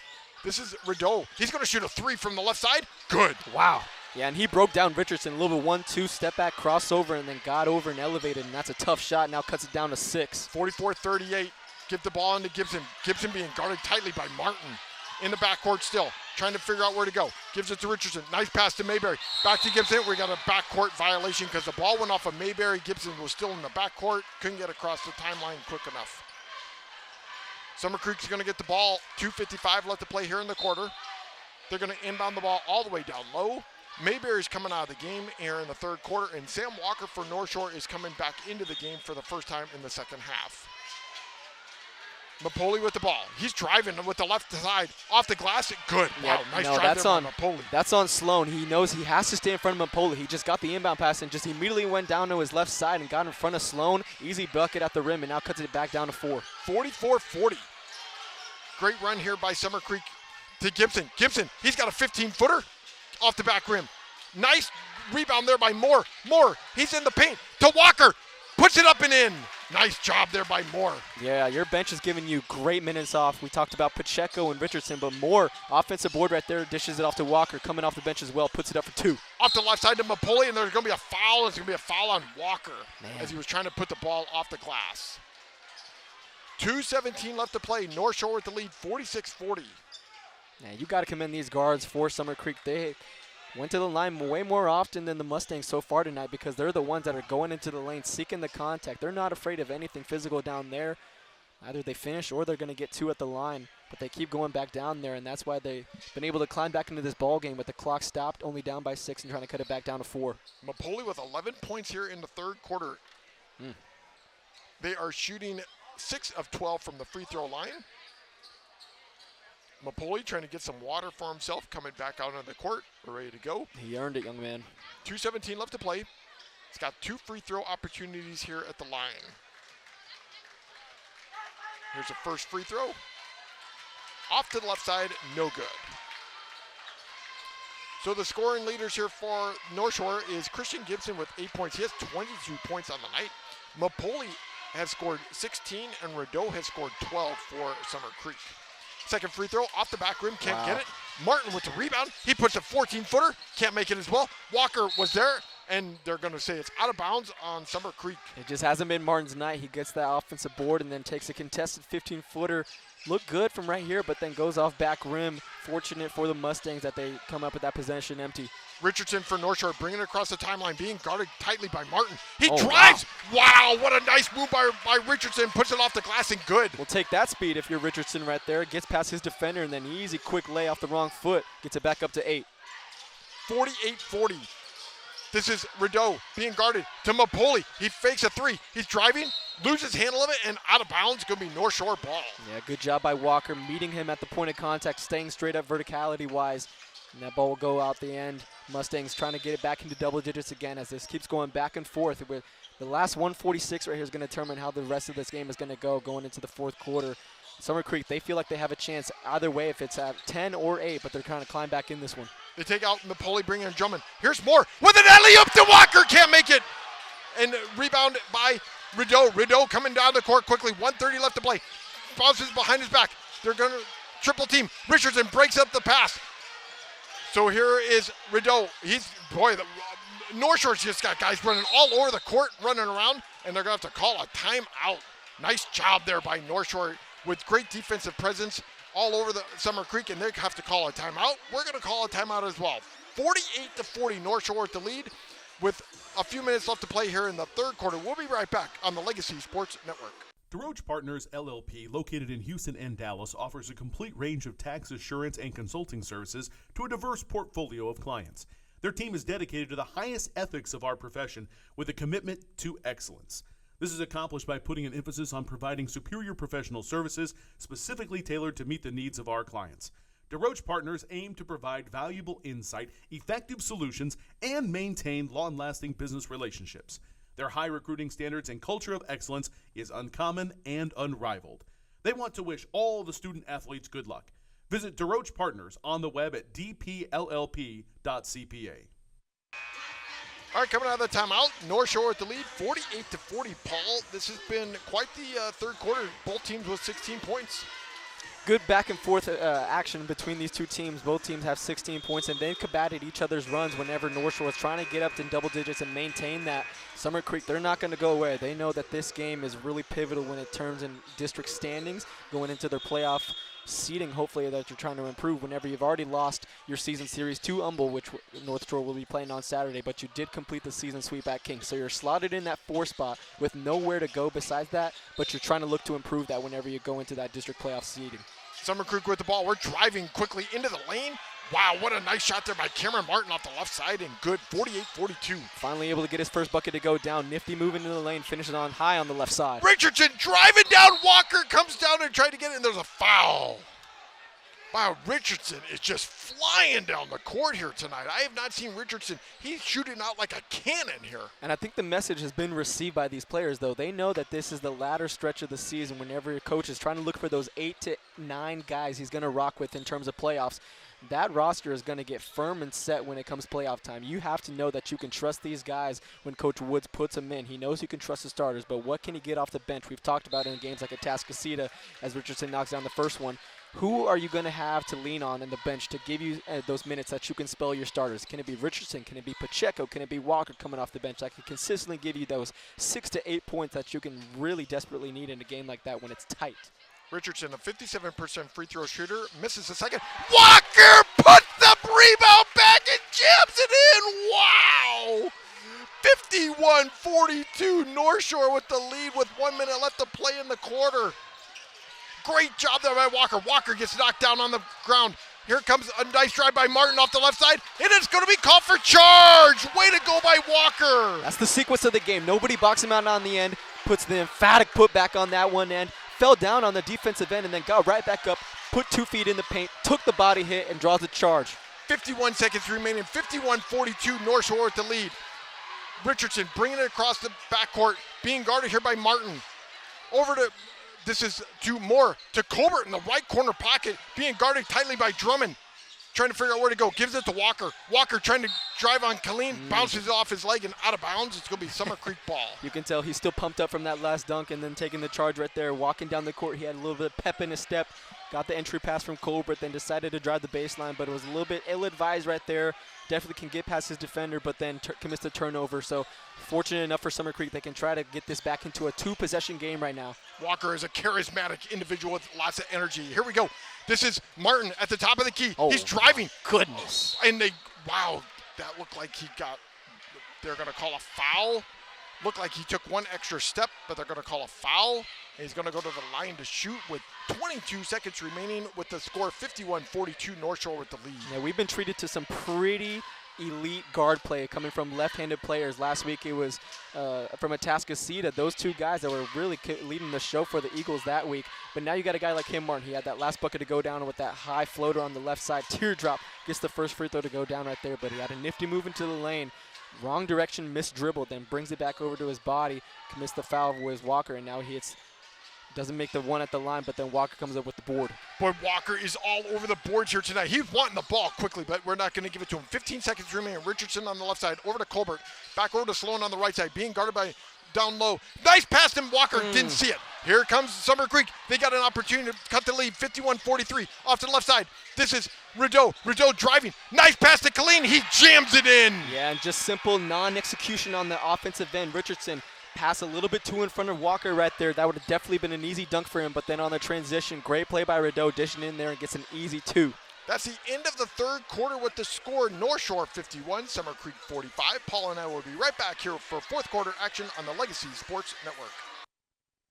This is Rideau. He's going to shoot a 3 from the left side. Good. Wow. Yeah, and he broke down Richardson. A little bit 1-2, step back, crossover, and then got over and elevated, and that's a tough shot. Now cuts it down to 6. 44-38. Give the ball into Gibson. Gibson being guarded tightly by Martin. In the backcourt still. Trying to figure out where to go. Gives it to Richardson. Nice pass to Mayberry. Back to Gibson. We got a backcourt violation because the ball went off of Mayberry. Gibson was still in the backcourt. Couldn't get across the timeline quick enough. Summer Creek's going to get the ball. 2:55 left to play here in the quarter. They're going to inbound the ball all the way down low. Mayberry's coming out of the game here in the third quarter, and Sam Walker for North Shore is coming back into the game for the first time in the second half. Mapoli with the ball. He's driving with the left side off the glass. Good. Wow, nice drive there by Mapoli. That's on Sloan. He knows he has to stay in front of Mapoli. He just got the inbound pass and just immediately went down to his left side and got in front of Sloan. Easy bucket at the rim, and now cuts it back down to 4. 44-40. Great run here by Summer Creek to Gibson. Gibson, he's got a 15-footer off the back rim. Nice rebound there by Moore. Moore, he's in the paint to Walker. Puts it up and in. Nice job there by Moore. Yeah, your bench is giving you great minutes off. We talked about Pacheco and Richardson, but Moore, offensive board right there, dishes it off to Walker, coming off the bench as well, puts it up for 2. Off the left side to Mapoli, and there's going to be a foul. There's going to be a foul on Walker as he was trying to put the ball off the glass. 2:17 left to play. North Shore with the lead, 46-40. Yeah, you got to commend these guards for Summer Creek. They went to the line way more often than the Mustangs so far tonight because they're the ones that are going into the lane, seeking the contact. They're not afraid of anything physical down there. Either they finish or they're going to get 2 at the line, but they keep going back down there, and that's why they've been able to climb back into this ball game with the clock stopped, only down by 6 and trying to cut it back down to 4. Mapoli with 11 points here in the third quarter. They are shooting 6 of 12 from the free throw line. Mapoli trying to get some water for himself, coming back out on the court. We're ready to go. He earned it, young man. 2:17 left to play. He's got 2 free throw opportunities here at the line. Here's a first free throw. Off to the left side, no good. So the scoring leaders here for North Shore is Christian Gibson with 8 points. He has 22 points on the night. Mapoli has scored 16, and Rideau has scored 12 for Summer Creek. Second free throw off the back rim, can't get it. Martin with the rebound. He puts a 14-footer, can't make it as well. Walker was there, and they're going to say it's out of bounds on Summer Creek. It just hasn't been Martin's night. He gets that offensive board and then takes a contested 15-footer. Looked good from right here, but then goes off back rim. Fortunate for the Mustangs that they come up with that possession empty. Richardson for North Shore, bringing it across the timeline, being guarded tightly by Martin. He drives. Wow, what a nice move by Richardson. Puts it off the glass and good. We'll take that speed if you're Richardson right there. Gets past his defender and then easy quick lay off the wrong foot. Gets it back up to 8. 48-40. This is Rideau being guarded to Mapoli. He fakes a 3. He's driving, loses handle of it, and out of bounds. Going to be North Shore ball. Yeah, good job by Walker, meeting him at the point of contact, staying straight up verticality-wise. And that ball will go out the end. Mustangs trying to get it back into double digits again as this keeps going back and forth. With the last 146 right here is going to determine how the rest of this game is going to go going into the fourth quarter. Summer Creek, they feel like they have a chance either way if it's at 10 or 8, but they're trying to climb back in this one. They take out Napoli, bring in Drummond. Here's Moore with an alley-oop to Walker. Can't make it. And rebound by Rideau. Rideau coming down the court quickly. 1:30 left to play. Bounces behind his back. They're going to triple team. Richardson breaks up the pass. So here is Rideau. North Shore's just got guys running all over the court, running around, and they're going to have to call a timeout. Nice job there by North Shore with great defensive presence all over the Summer Creek, and they have to call a timeout. We're going to call a timeout as well. 48-40, North Shore with the lead with a few minutes left to play here in the third quarter. We'll be right back on the Legacy Sports Network. DeRoche Partners LLP, located in Houston and Dallas, offers a complete range of tax assurance and consulting services to a diverse portfolio of clients. Their team is dedicated to the highest ethics of our profession with a commitment to excellence. This is accomplished by putting an emphasis on providing superior professional services specifically tailored to meet the needs of our clients. DeRoche Partners aim to provide valuable insight, effective solutions, and maintain long-lasting business relationships. Their high recruiting standards and culture of excellence is uncommon and unrivaled. They want to wish all the student athletes good luck. Visit DeRoche Partners on the web at dpllp.cpa. All right, coming out of the timeout, North Shore with the lead, 48-40. Paul, this has been quite the third quarter. Both teams with 16 points. Good back and forth action between these two teams. Both teams have 16 points, and they've combated each other's runs whenever North Shore is trying to get up to double digits and maintain that. Summer Creek, they're not going to go away. They know that this game is really pivotal when it turns in district standings, going into their playoff seeding, hopefully, that you're trying to improve whenever you've already lost your season series to Humble, which North Shore will be playing on Saturday, but you did complete the season sweep at King. So you're slotted in that 4 spot with nowhere to go besides that, but you're trying to look to improve that whenever you go into that district playoff seeding. Summer Creek with the ball. We're driving quickly into the lane. Wow, what a nice shot there by Cameron Martin off the left side, and good, 48-42. Finally able to get his first bucket to go down. Nifty moving into the lane, finishes on high on the left side. Richardson driving down. Walker comes down and trying to get it, and there's a foul. Wow, Richardson is just flying down the court here tonight. I have not seen Richardson. He's shooting out like a cannon here. And I think the message has been received by these players, though. They know that this is the latter stretch of the season whenever your coach is trying to look for those 8 to 9 guys he's going to rock with in terms of playoffs. That roster is going to get firm and set when it comes playoff time. You have to know that you can trust these guys when Coach Woods puts them in. He knows he can trust the starters, but what can he get off the bench? We've talked about it in games like Atascocita as Richardson knocks down the first one. Who are you going to have to lean on in the bench to give you those minutes that you can spell your starters? Can it be Richardson? Can it be Pacheco? Can it be Walker coming off the bench that can consistently give you those 6 to 8 points that you can really desperately need in a game like that when it's tight? Richardson, a 57% free throw shooter, misses the second. Walker puts the rebound back and jams it in. Wow! 51-42, North Shore with the lead with 1 minute left to play in the quarter. Great job there by Walker. Walker gets knocked down on the ground. Here comes a nice drive by Martin off the left side, and it's going to be called for charge. Way to go by Walker. That's the sequence of the game. Nobody boxed him out on the end, puts the emphatic putback on that one end, fell down on the defensive end, and then got right back up, put 2 feet in the paint, took the body hit, and draws the charge. 51 seconds remaining, 51-42, North Shore with the lead. Richardson bringing it across the backcourt, being guarded here by Martin. Over to This is to Moore, to Colbert in the right corner pocket, being guarded tightly by Drummond. Trying to figure out where to go. Gives it to Walker. Walker trying to drive on Colleen. Bounces it off his leg and out of bounds. It's going to be Summer Creek ball. You can tell he's still pumped up from that last dunk and then taking the charge right there. Walking down the court, he had a little bit of pep in his step. Got the entry pass from Colbert, then decided to drive the baseline, but it was a little bit ill-advised right there. Definitely can get past his defender, but then commits the turnover. So fortunate enough for Summer Creek, they can try to get this back into a 2-possession game right now. Walker is a charismatic individual with lots of energy. Here we go. This is Martin at the top of the key. Oh, he's driving. Goodness. And wow, that looked like they're going to call a foul. Looked like he took one extra step, but they're going to call a foul. And he's going to go to the line to shoot with 22 seconds remaining with the score 51-42, North Shore with the lead. Yeah, we've been treated to some pretty elite guard play coming from left-handed players. Last week it was from Atascocita, those two guys that were really leading the show for the Eagles that week. But now you got a guy like him, Martin. He had that last bucket to go down with that high floater on the left side. Teardrop gets the first free throw to go down right there, but he had a nifty move into the lane. Wrong direction, missed dribble, then brings it back over to his body, commits the foul with Walker, and now doesn't make the one at the line, but then Walker comes up with the board. Boy, Walker is all over the boards here tonight. He's wanting the ball quickly, but we're not going to give it to him. 15 seconds remaining. Richardson on the left side, over to Colbert. Back over to Sloan on the right side, being guarded by down low. Nice pass to Walker, didn't see it. Here comes Summer Creek. They got an opportunity to cut the lead, 51-43. Off to the left side. This is Rideau. Rideau driving. Nice pass to Colleen. He jams it in. Yeah, and just simple non-execution on the offensive end. Richardson pass a little bit too in front of Walker right there. That would have definitely been an easy dunk for him, but then on the transition, great play by Rideau, dishing in there and gets an easy 2. That's the end of the third quarter with the score North Shore 51, Summer Creek 45. Paul and I will be right back here for fourth quarter action on the Legacy Sports Network.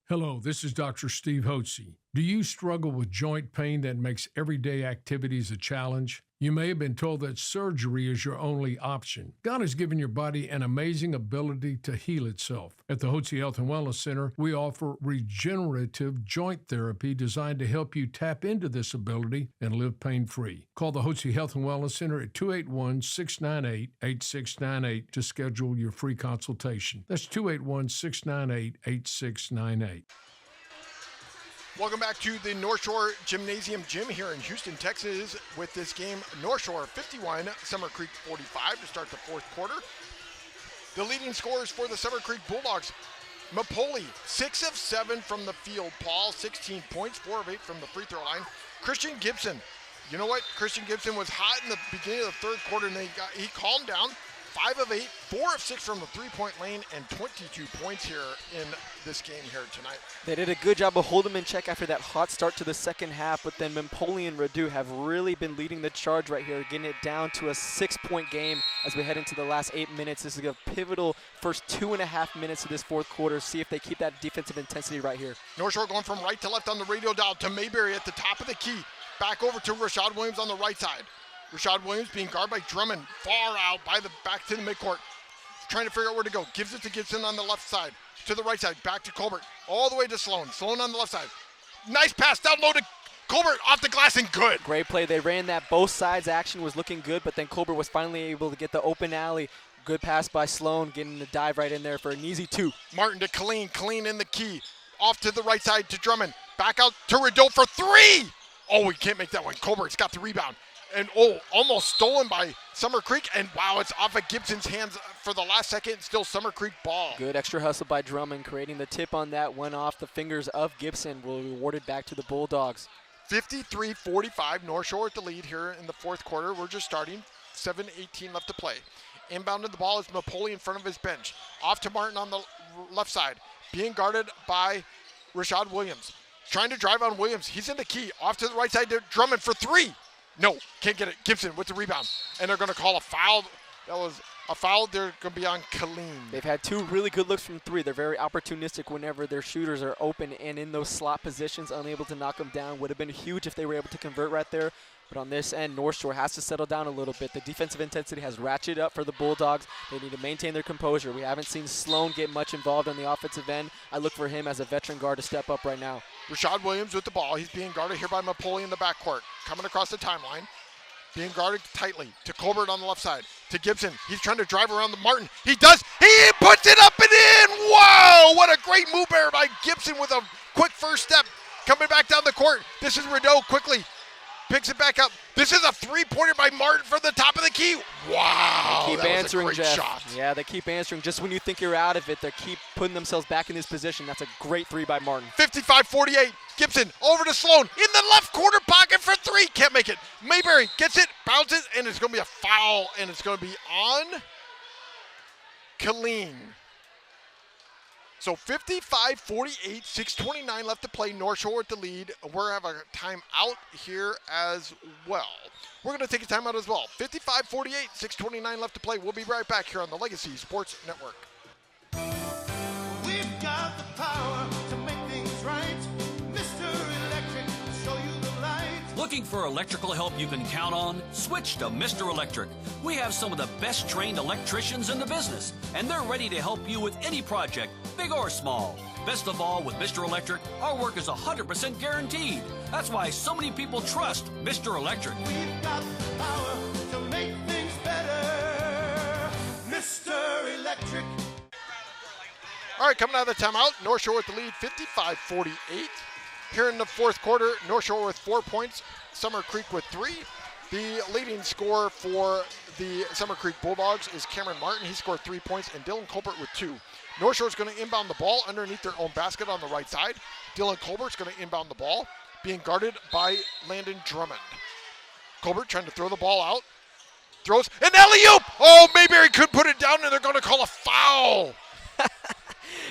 Hello, this is Dr. Steve Hotze. Do you struggle with joint pain that makes everyday activities a challenge? You may have been told that surgery is your only option. God has given your body an amazing ability to heal itself. At the Hotze Health and Wellness Center, we offer regenerative joint therapy designed to help you tap into this ability and live pain-free. Call the Hotze Health and Wellness Center at 281-698-8698 to schedule your free consultation. That's 281-698-8698. Welcome back to the North Shore Gymnasium Gym here in Houston, Texas, with this game North Shore 51, Summer Creek 45 to start the fourth quarter. The leading scorers for the Summer Creek Bulldogs, Mapoli, 6 of 7 from the field. Paul, 16 points, 4 of 8 from the free throw line. Christian Gibson, you know what? Christian Gibson was hot in the beginning of the third quarter, and he calmed down. 5 of 8, 4 of 6 from the three-point lane, and 22 points here in this game here tonight. They did a good job of holding him in check after that hot start to the second half, but then Mempoli and Radu have really been leading the charge right here, getting it down to a 6-point game as we head into the last 8 minutes. This is a pivotal first 2.5 minutes of this fourth quarter. See if they keep that defensive intensity right here. North Shore going from right to left on the radio dial to Mayberry at the top of the key. Back over to Rashad Williams on the right side. Rashad Williams being guarded by Drummond, far out by the back to the midcourt. Trying to figure out where to go. Gives it to Gibson on the left side. To the right side, back to Colbert. All the way to Sloan. Sloan on the left side. Nice pass down low to Colbert off the glass and good. Great play. They ran that both sides action was looking good, but then Colbert was finally able to get the open alley. Good pass by Sloan, getting the dive right in there for an easy 2. Martin to Colleen. Colleen in the key. Off to the right side to Drummond. Back out to Rideau for 3. Oh, we can't make that one. Colbert's got the rebound. And almost stolen by Summer Creek. And wow, it's off of Gibson's hands for the last second. Still Summer Creek ball. Good extra hustle by Drummond, creating the tip on that. Went off the fingers of Gibson. Will be awarded back to the Bulldogs. 53-45, North Shore at the lead here in the fourth quarter. We're just starting. 7:18 left to play. Inbounded the ball is Mapoli in front of his bench. Off to Martin on the left side. Being guarded by Rashad Williams. Trying to drive on Williams. He's in the key. Off to the right side to Drummond for 3. No, can't get it. Gibson with the rebound. And they're going to call a foul. That was a foul. They're going to be on Colleen. They've had 2 really good looks from 3. They're very opportunistic whenever their shooters are open and in those slot positions, unable to knock them down. Would have been huge if they were able to convert right there. But on this end, North Shore has to settle down a little bit. The defensive intensity has ratcheted up for the Bulldogs. They need to maintain their composure. We haven't seen Sloan get much involved on the offensive end. I look for him as a veteran guard to step up right now. Rashad Williams with the ball. He's being guarded here by Mapoli in the backcourt. Coming across the timeline. Being guarded tightly to Colbert on the left side. To Gibson. He's trying to drive around the Martin. He does. He puts it up and in. Wow, what a great Great move there by Gibson with a quick first step. Coming back down the court. This is Rideau quickly. Picks it back up. This is a three-pointer by Martin from the top of the key. Wow, They keep that answering, was a great Jeff. shot. Yeah, they keep answering. Just when you think you're out of it, they keep putting themselves back in this position. That's a great three by Martin. 55-48. Gibson over to Sloan in the left corner pocket for three. Can't make it. Mayberry gets it, bounces, and it's going to be a foul, and it's going to be on Killeen. So 55-48, 6:29 left to play. North Shore with the lead. We're having a timeout here as well. We're going to take a timeout as well. 55-48, 6:29 left to play. We'll be right back here on the Legacy Sports Network. We've got the power to make things right. Mr. Electric, show you the light. Looking for electrical help you can count on? Switch to Mr. Electric. We have some of the best trained electricians in the business, and they're ready to help you with any project, big or small. Best of all, with Mr. Electric, our work is 100% guaranteed. That's why so many people trust Mr. Electric. We've got the power to make things better. Mr. Electric. All right, coming out of the timeout, North Shore with the lead, 55-48. Here in the fourth quarter, North Shore with 4 points, Summer Creek with 3. The leading scorer for the Summer Creek Bulldogs is Cameron Martin. He scored 3 points, and Dylan Colbert with 2. North Shore is going to inbound the ball underneath their own basket on the right side. Dylan Colbert's going to inbound the ball, being guarded by Landon Drummond. Colbert trying to throw the ball out. Throws, and alley-oop! Oh, Mayberry couldn't put it down, and they're going to call a foul.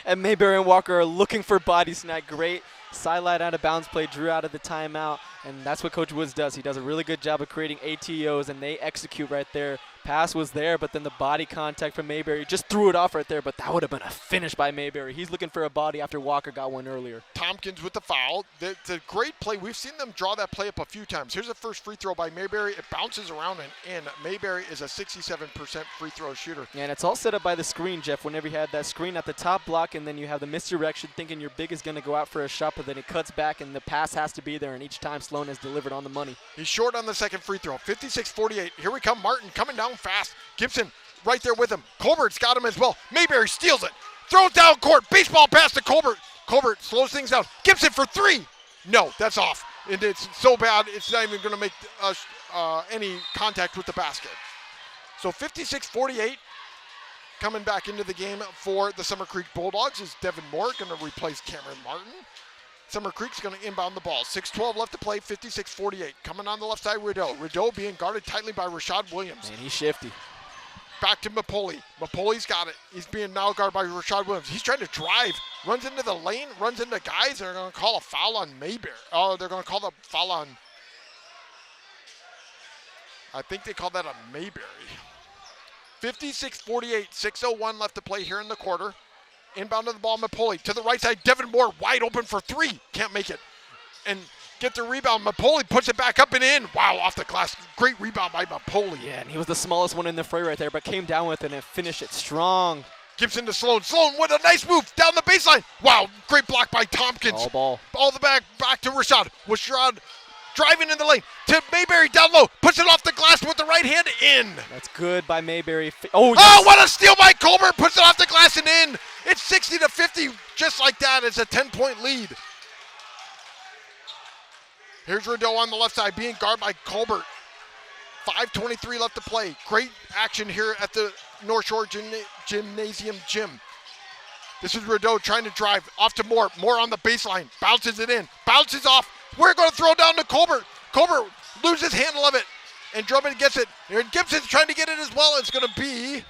And Mayberry and Walker are looking for bodies tonight. Great sideline out of bounds play, drew out of the timeout, and that's what Coach Woods does. He does a really good job of creating ATOs, and they execute right there. Pass was there, but then the body contact from Mayberry just threw it off right there, but that would have been a finish by Mayberry. He's looking for a body after Walker got one earlier. Tompkins with the foul. It's a great play. We've seen them draw that play up a few times. Here's the first free throw by Mayberry. It bounces around and in. Mayberry is a 67% free throw shooter. Yeah, and it's all set up by the screen, Jeff. Whenever you have that screen at the top block and then you have the misdirection thinking your big is going to go out for a shot, but then it cuts back and the pass has to be there, and each time Sloan has delivered on the money. He's short on the second free throw. 56-48. Here we come. Martin coming down fast. Gibson right there with him. Colbert's got him as well. Mayberry steals it. Throws down court. Baseball pass to Colbert. Colbert slows things down. Gibson for three. No, that's off. And it's so bad, it's not even going to make any contact with the basket. So 56-48. Coming back into the game for the Summer Creek Bulldogs is Devin Moore going to replace Cameron Martin. Summer Creek's going to inbound the ball. 6:12 left to play, 56-48. Coming on the left side, Rideau. Rideau being guarded tightly by Rashad Williams. Man, he's shifty. Back to Mapoli. Mapoli's got it. He's being now guarded by Rashad Williams. He's trying to drive. Runs into the lane, runs into guys. They're going to call a foul on Mayberry. Oh, they're going to call the foul on... I think they called that on Mayberry. 56-48, 6:01 left to play here in the quarter. Inbound to the ball, Mapoli. To the right side, Devin Moore wide open for three. Can't make it. And get the rebound. Mapoli puts it back up and in. Wow, off the glass. Great rebound by Mapoli. Yeah, and he was the smallest one in the fray right there, but came down with it and finished it strong. Gibson to Sloan. Sloan with a nice move down the baseline. Wow, great block by Tompkins. All ball. All the back to Rashad. Rashad driving in the lane to Mayberry down low. Puts it off the glass with the right hand in. That's good by Mayberry. Oh, yes. Oh, what a steal by Colbert. Puts it off the glass and in. It's 60-50, just like that. It's a 10-point lead. Here's Rideau on the left side, being guarded by Colbert. 5:23 left to play. Great action here at the North Shore Gymnasium gym. This is Rideau trying to drive off to Moore. Moore on the baseline, bounces it in, bounces off. We're going to throw down to Colbert. Colbert loses handle of it, and Drummond gets it. And Gibson's trying to get it as well. It's going to be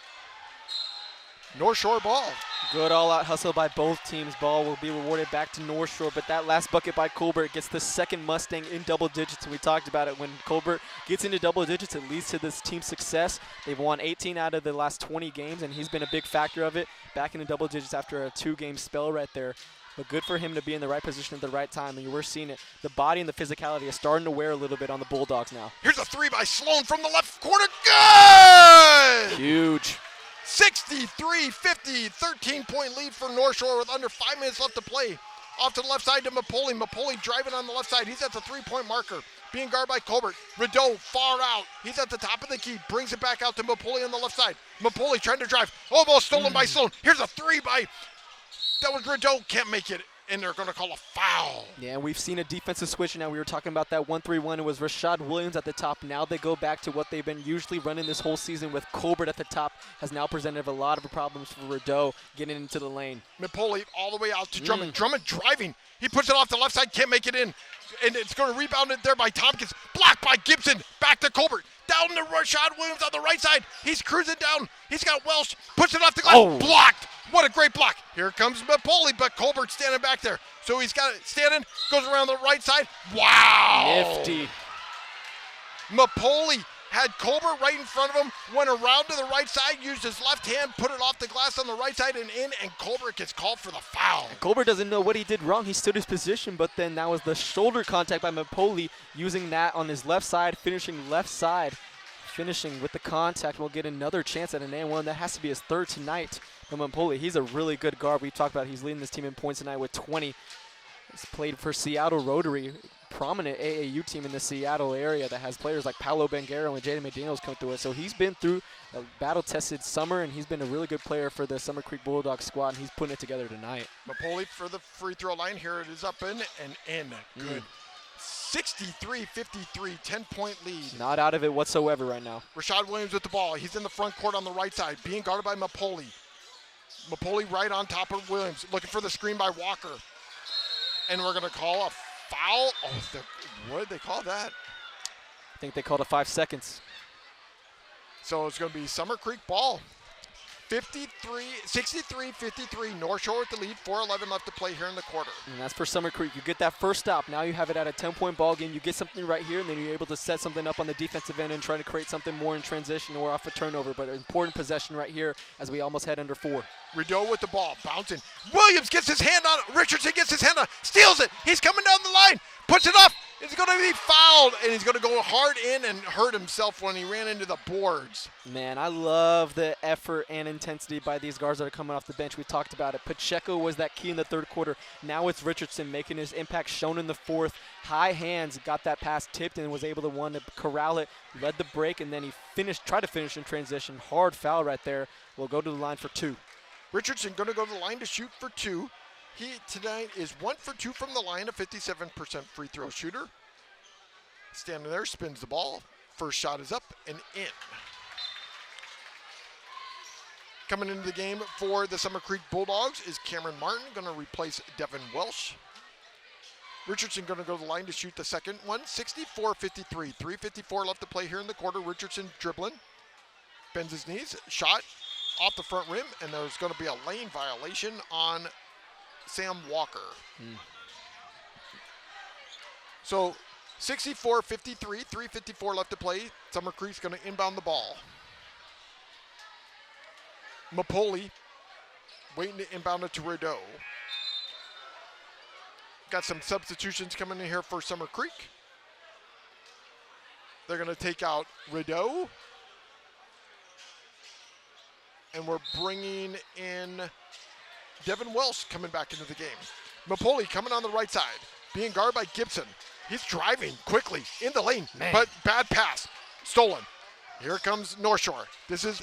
North Shore ball. Good all-out hustle by both teams. Ball will be rewarded back to North Shore, but that last bucket by Colbert gets the second Mustang in double digits, and we talked about it. When Colbert gets into double digits, it leads to this team's success. They've won 18 out of the last 20 games, and he's been a big factor of it, back into double digits after a two-game spell right there. But good for him to be in the right position at the right time, and we're seeing it. The body and the physicality is starting to wear a little bit on the Bulldogs now. Here's a three by Sloan from the left corner. Good! Huge. 63-50, 13-point lead for North Shore with under 5 minutes left to play. Off to the left side to Mapoli. Mapoli driving on the left side. He's at the three-point marker, being guarded by Colbert. Rideau far out. He's at the top of the key. Brings it back out to Mapoli on the left side. Mapoli trying to drive. Almost stolen by Sloan. Here's a three by That was Rideau. Can't make it. And they're going to call a foul. Yeah, we've seen a defensive switch now. We were talking about that 1-3-1. It was Rashad Williams at the top. Now they go back to what they've been usually running this whole season with Colbert at the top. Has now presented a lot of problems for Rideau getting into the lane. Napoli all the way out to Drummond. Drummond driving. He puts it off the left side. Can't make it in. And it's going to rebound it there by Tompkins. Blocked by Gibson. Back to Colbert. Down to Rashad Williams on the right side. He's cruising down. He's got Welsh. Puts it off the glass. Blocked. What a great block. Here comes Napoli, but Colbert's standing back there. So he's got it standing. Goes around the right side. Wow. Nifty. Napoli had Colbert right in front of him. Went around to the right side. Used his left hand. Put it off the glass on the right side and in. And Colbert gets called for the foul. Colbert doesn't know what he did wrong. He stood his position, but then that was the shoulder contact by Napoli, using that on his left side, finishing left side. Finishing with the contact. We'll get another chance at an and one. That has to be his third tonight from Napoli. He's a really good guard. We talked about he's leading this team in points tonight with 20. He's played for Seattle Rotary, prominent AAU team in the Seattle area that has players like Paolo Banguero and Jaden McDaniels come through it. So he's been through a battle-tested summer, and he's been a really good player for the Summer Creek Bulldogs squad, and he's putting it together tonight. Napoli for the free throw line. Here it is up in and in. Good. 63-53, 10-point lead. Not out of it whatsoever right now. Rashad Williams with the ball. He's in the front court on the right side, being guarded by Napoli. Napoli right on top of Williams, looking for the screen by Walker. And we're going to call a foul. Oh, what did they call that? I think they called it 5 seconds. So it's going to be Summer Creek ball. 63-53, North Shore with the lead, 4:11 left to play here in the quarter. And that's for Summer Creek. You get that first stop. Now you have it at a 10-point ball game. You get something right here, and then you're able to set something up on the defensive end and try to create something more in transition or off a turnover. But an important possession right here as we almost head under 4. Rideau with the ball, bouncing. Williams gets his hand on it. Richardson gets his hand on it, steals it. He's coming down the line, puts it up. He's going to be fouled, and he's going to go hard in and hurt himself when he ran into the boards. Man, I love the effort and intensity by these guards that are coming off the bench. We talked about it. Pacheco was that key in the third quarter. Now it's Richardson making his impact shown in the fourth. High hands, got that pass tipped and was able to corral it, led the break, and then he tried to finish in transition. Hard foul right there. We'll go to the line for 2. Richardson going to go to the line to shoot for 2. He tonight is 1 for 2 from the line, a 57% free throw shooter. Standing there, spins the ball. First shot is up and in. Coming into the game for the Summer Creek Bulldogs is Cameron Martin, going to replace Devin Welsh. Richardson going to go to the line to shoot the second one, 64-53. 3:54 left to play here in the quarter. Richardson dribbling, bends his knees, shot off the front rim, and there's going to be a lane violation on Sam Walker. So 64-53, 3:54 left to play. Summer Creek's going to inbound the ball. Napoli waiting to inbound it to Rideau. Got some substitutions coming in here for Summer Creek. They're going to take out Rideau. And we're bringing in Devin Welsh coming back into the game. Napoli coming on the right side, being guarded by Gibson. He's driving quickly in the lane, but bad pass. Stolen. Here comes North Shore. This is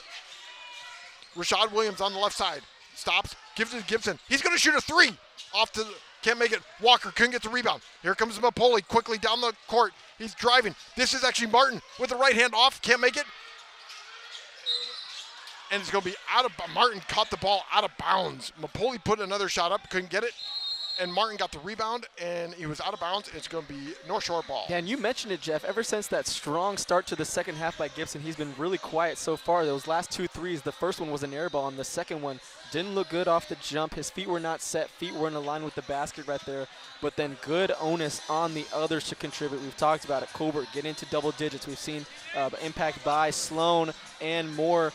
Rashad Williams on the left side. Stops, gives it to Gibson. He's going to shoot a 3. Can't make it. Walker couldn't get the rebound. Here comes Napoli quickly down the court. He's driving. This is actually Martin with the right hand off. Can't make it. And it's going to be Martin caught the ball out of bounds. Napoli put another shot up, couldn't get it. And Martin got the rebound, and he was out of bounds. It's going to be North Shore ball. Yeah, and you mentioned it, Jeff. Ever since that strong start to the second half by Gibson, he's been really quiet so far. Those last 2 threes, the first one was an air ball, and the second one didn't look good off the jump. His feet were not set. Feet were in line with the basket right there. But then good onus on the others to contribute. We've talked about it. Colbert get into double digits. We've seen impact by Sloan and more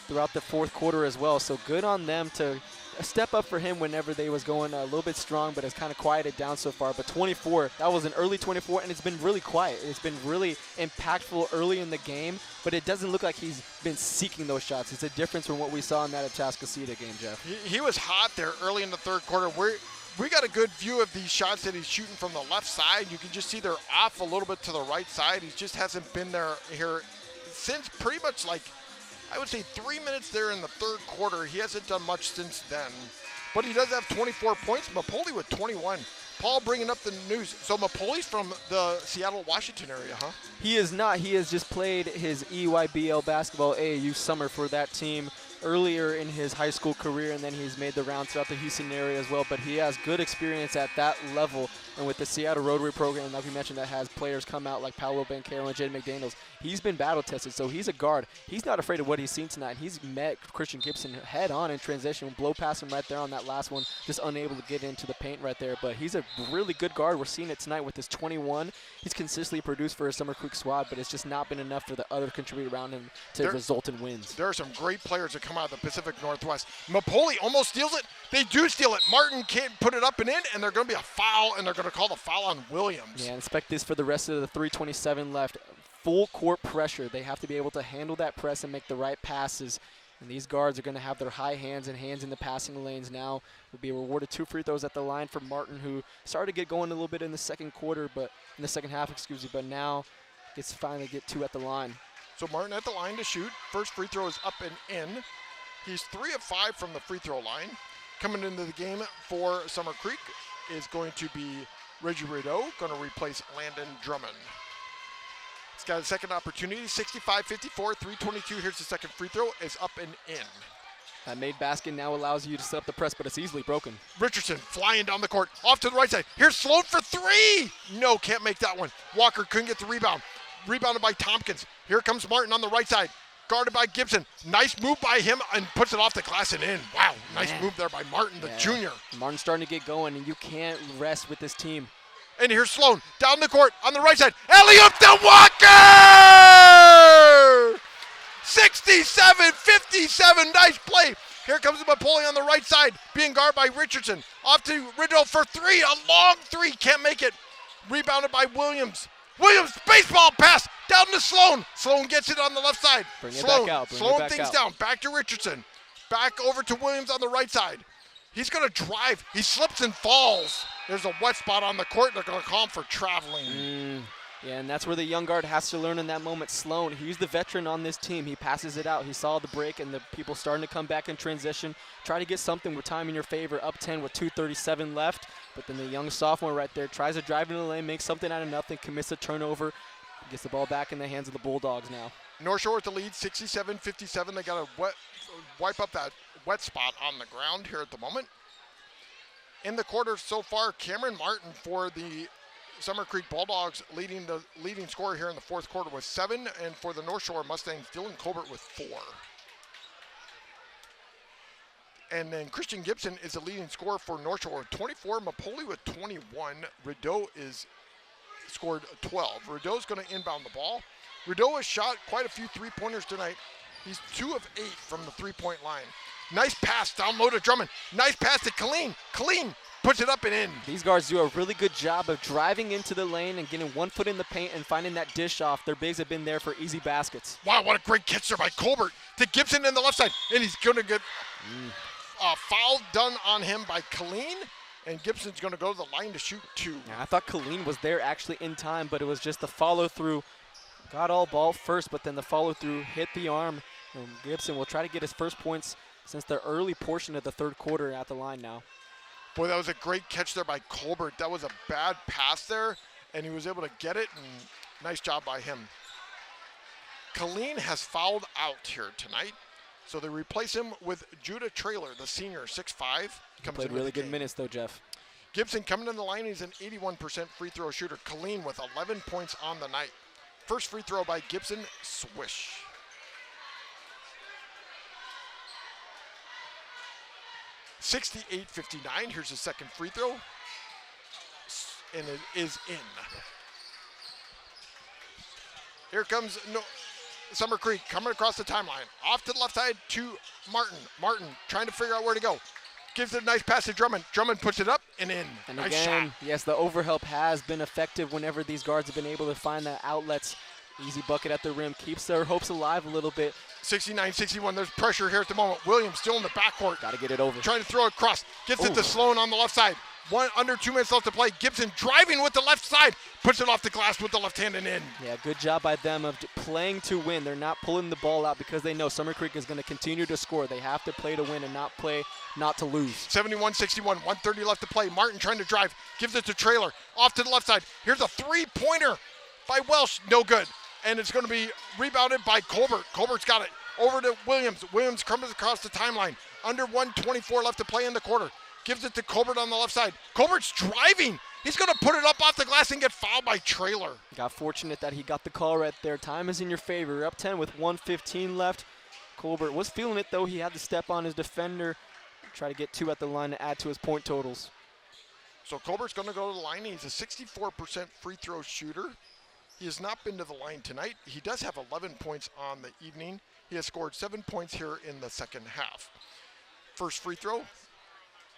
throughout the fourth quarter as well. So good on them to step up for him whenever they was going a little bit strong, but it's kind of quieted down so far. But 24, that was an early 24, and it's been really quiet. It's been really impactful early in the game, but it doesn't look like he's been seeking those shots. It's a difference from what we saw in that Atascocita game, Jeff. He was hot there early in the third quarter. We got a good view of these shots that he's shooting from the left side. You can just see they're off a little bit to the right side. He just hasn't been there here since pretty much, like, I would say 3 minutes there in the third quarter. He hasn't done much since then. but he does have 24 points. Mapoli with 21. Paul bringing up the news. So Mapoli's from the Seattle, Washington area, huh? He is not. He has just played his EYBL basketball AAU summer for that team earlier in his high school career, and then he's made the rounds throughout the Houston area as well. But he has good experience at that level, and with the Seattle Rotary program, like we mentioned, that has players come out like Paolo Banchero and Jaden McDaniels, he's been battle tested, so he's a guard. He's not afraid of what he's seen tonight. He's met Christian Gibson head on in transition, blow past him right there on that last one, just unable to get into the paint right there. But he's a really good guard. We're seeing it tonight with his 21. He's consistently produced for his Summer Creek squad, but it's just not been enough for the other contributors around him to result in wins. There are some great players that come out of the Pacific Northwest. Mapoli almost steals it. They do steal it. Martin can't put it up and in, and they're going to be a foul, and they're going to call the foul on Williams. Yeah, expect this for the rest of the 3:27 left. Full court pressure. They have to be able to handle that press and make the right passes. And these guards are going to have their high hands and hands in the passing lanes now. Will be rewarded 2 free throws at the line for Martin, who started to get going a little bit in the second half, but now gets to finally get 2 at the line. So Martin at the line to shoot. First free throw is up and in. He's 3 of 5 from the free throw line. Coming into the game for Summer Creek is going to be Reggie Rideau, going to replace Landon Drummond. He's got a second opportunity, 65-54, 3:22. Here's the second free throw, is up and in. That made basket now allows you to set up the press, but it's easily broken. Richardson flying down the court, off to the right side. Here's Sloan for 3. No, can't make that one. Walker couldn't get the rebound. Rebounded by Tompkins. Here comes Martin on the right side. Guarded by Gibson. Nice move by him and puts it off the glass and in. Wow, nice move there by Martin, the junior. Martin's starting to get going, and you can't rest with this team. And here's Sloan down the court on the right side. Alley-oop to Walker! 67-57, nice play. Here comes Mapoli on the right side, being guarded by Richardson. Off to Riddle for 3, a long 3, can't make it. Rebounded by Williams. Williams, baseball pass down to Sloan. Sloan gets it on the left side. Slowing things down. Back to Richardson. Back over to Williams on the right side. He's going to drive. He slips and falls. There's a wet spot on the court. They're going to call him for traveling. Yeah, and that's where the young guard has to learn in that moment. Sloan, he's the veteran on this team. He passes it out. He saw the break and the people starting to come back in transition. Try to get something with time in your favor. Up 10 with 2:37 left. But then the young sophomore right there tries to drive into the lane, makes something out of nothing, commits a turnover, gets the ball back in the hands of the Bulldogs now. North Shore with the lead, 67-57. They got to wipe up that wet spot on the ground here at the moment. In the quarter so far, Cameron Martin for the Summer Creek Bulldogs leading scorer here in the fourth quarter with 7, and for the North Shore Mustangs, Dylan Colbert with 4. And then Christian Gibson is the leading scorer for North Shore with 24, Mapoli with 21. Rideau is scored 12. Rideau's going to inbound the ball. Rideau has shot quite a few three-pointers tonight. He's 2 of 8 from the three-point line. Nice pass down low to Drummond. Nice pass to Colleen. Colleen puts it up and in. These guards do a really good job of driving into the lane and getting 1 foot in the paint and finding that dish off. Their bigs have been there for easy baskets. Wow, what a great catch there by Colbert to Gibson in the left side. And he's going to get a foul done on him by Colleen. And Gibson's going to go to the line to shoot 2. Yeah, I thought Colleen was there actually in time, but it was just the follow-through. Got all ball first, but then the follow-through hit the arm. And Gibson will try to get his first points since the early portion of the third quarter at the line now. Boy, that was a great catch there by Colbert. That was a bad pass there, and he was able to get it, and nice job by him. Colleen has fouled out here tonight, so they replace him with Judah Traylor, the senior, 6'5". He played really good minutes, though, Jeff. Gibson coming in the line, he's an 81% free throw shooter. Colleen with 11 points on the night. First free throw by Gibson, swish. (68-59). Here's the second free throw, and it is in. Here comes Summer Creek coming across the timeline. Off to the left side to Martin. Martin trying to figure out where to go. Gives it a nice pass to Drummond. Drummond puts it up and in. And nice again, shot. yes, the overhelp has been effective whenever these guards have been able to find the outlets. Easy bucket at the rim, keeps their hopes alive a little bit. 69-61, there's pressure here at the moment. Williams still in the backcourt. Got to get it over. Trying to throw it across. Gets it to Sloan on the left side. Under 2 minutes left to play. Gibson driving with the left side. Puts it off the glass with the left hand and in. Yeah, good job by them of playing to win. They're not pulling the ball out because they know Summer Creek is going to continue to score. They have to play to win and not play not to lose. 71-61, 1:30 left to play. Martin trying to drive. Gives it to Trailer. Off to the left side. Here's a three-pointer by Welsh. No good. And it's going to be rebounded by Colbert. Colbert's got it. Over to Williams. Williams comes across the timeline. Under 1:24 left to play in the quarter. Gives it to Colbert on the left side. Colbert's driving. He's going to put it up off the glass and get fouled by Trailer. Got fortunate that he got the call right there. Time is in your favor. You're up 10 with 1:15 left. Colbert was feeling it, though. He had to step on his defender, try to get 2 at the line to add to his point totals. So Colbert's going to go to the line. He's a 64% free throw shooter. He has not been to the line tonight. He does have 11 points on the evening. He has scored 7 points here in the second half. First free throw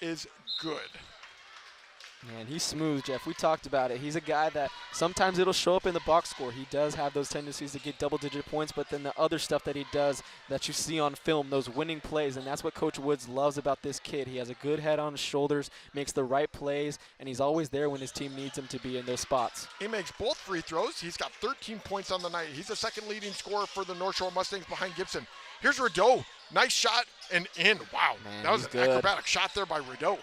is good. Man, he's smooth, Jeff. We talked about it. He's a guy that sometimes it'll show up in the box score. He does have those tendencies to get double-digit points, but then the other stuff that he does that you see on film, those winning plays, and that's what Coach Woods loves about this kid. He has a good head on his shoulders, makes the right plays, and he's always there when his team needs him to be in those spots. He makes both free throws. He's got 13 points on the night. He's the second leading scorer for the North Shore Mustangs behind Gibson. Here's Rideau. Nice shot and in. Wow, man, that was an good. acrobatic shot there by Rideau.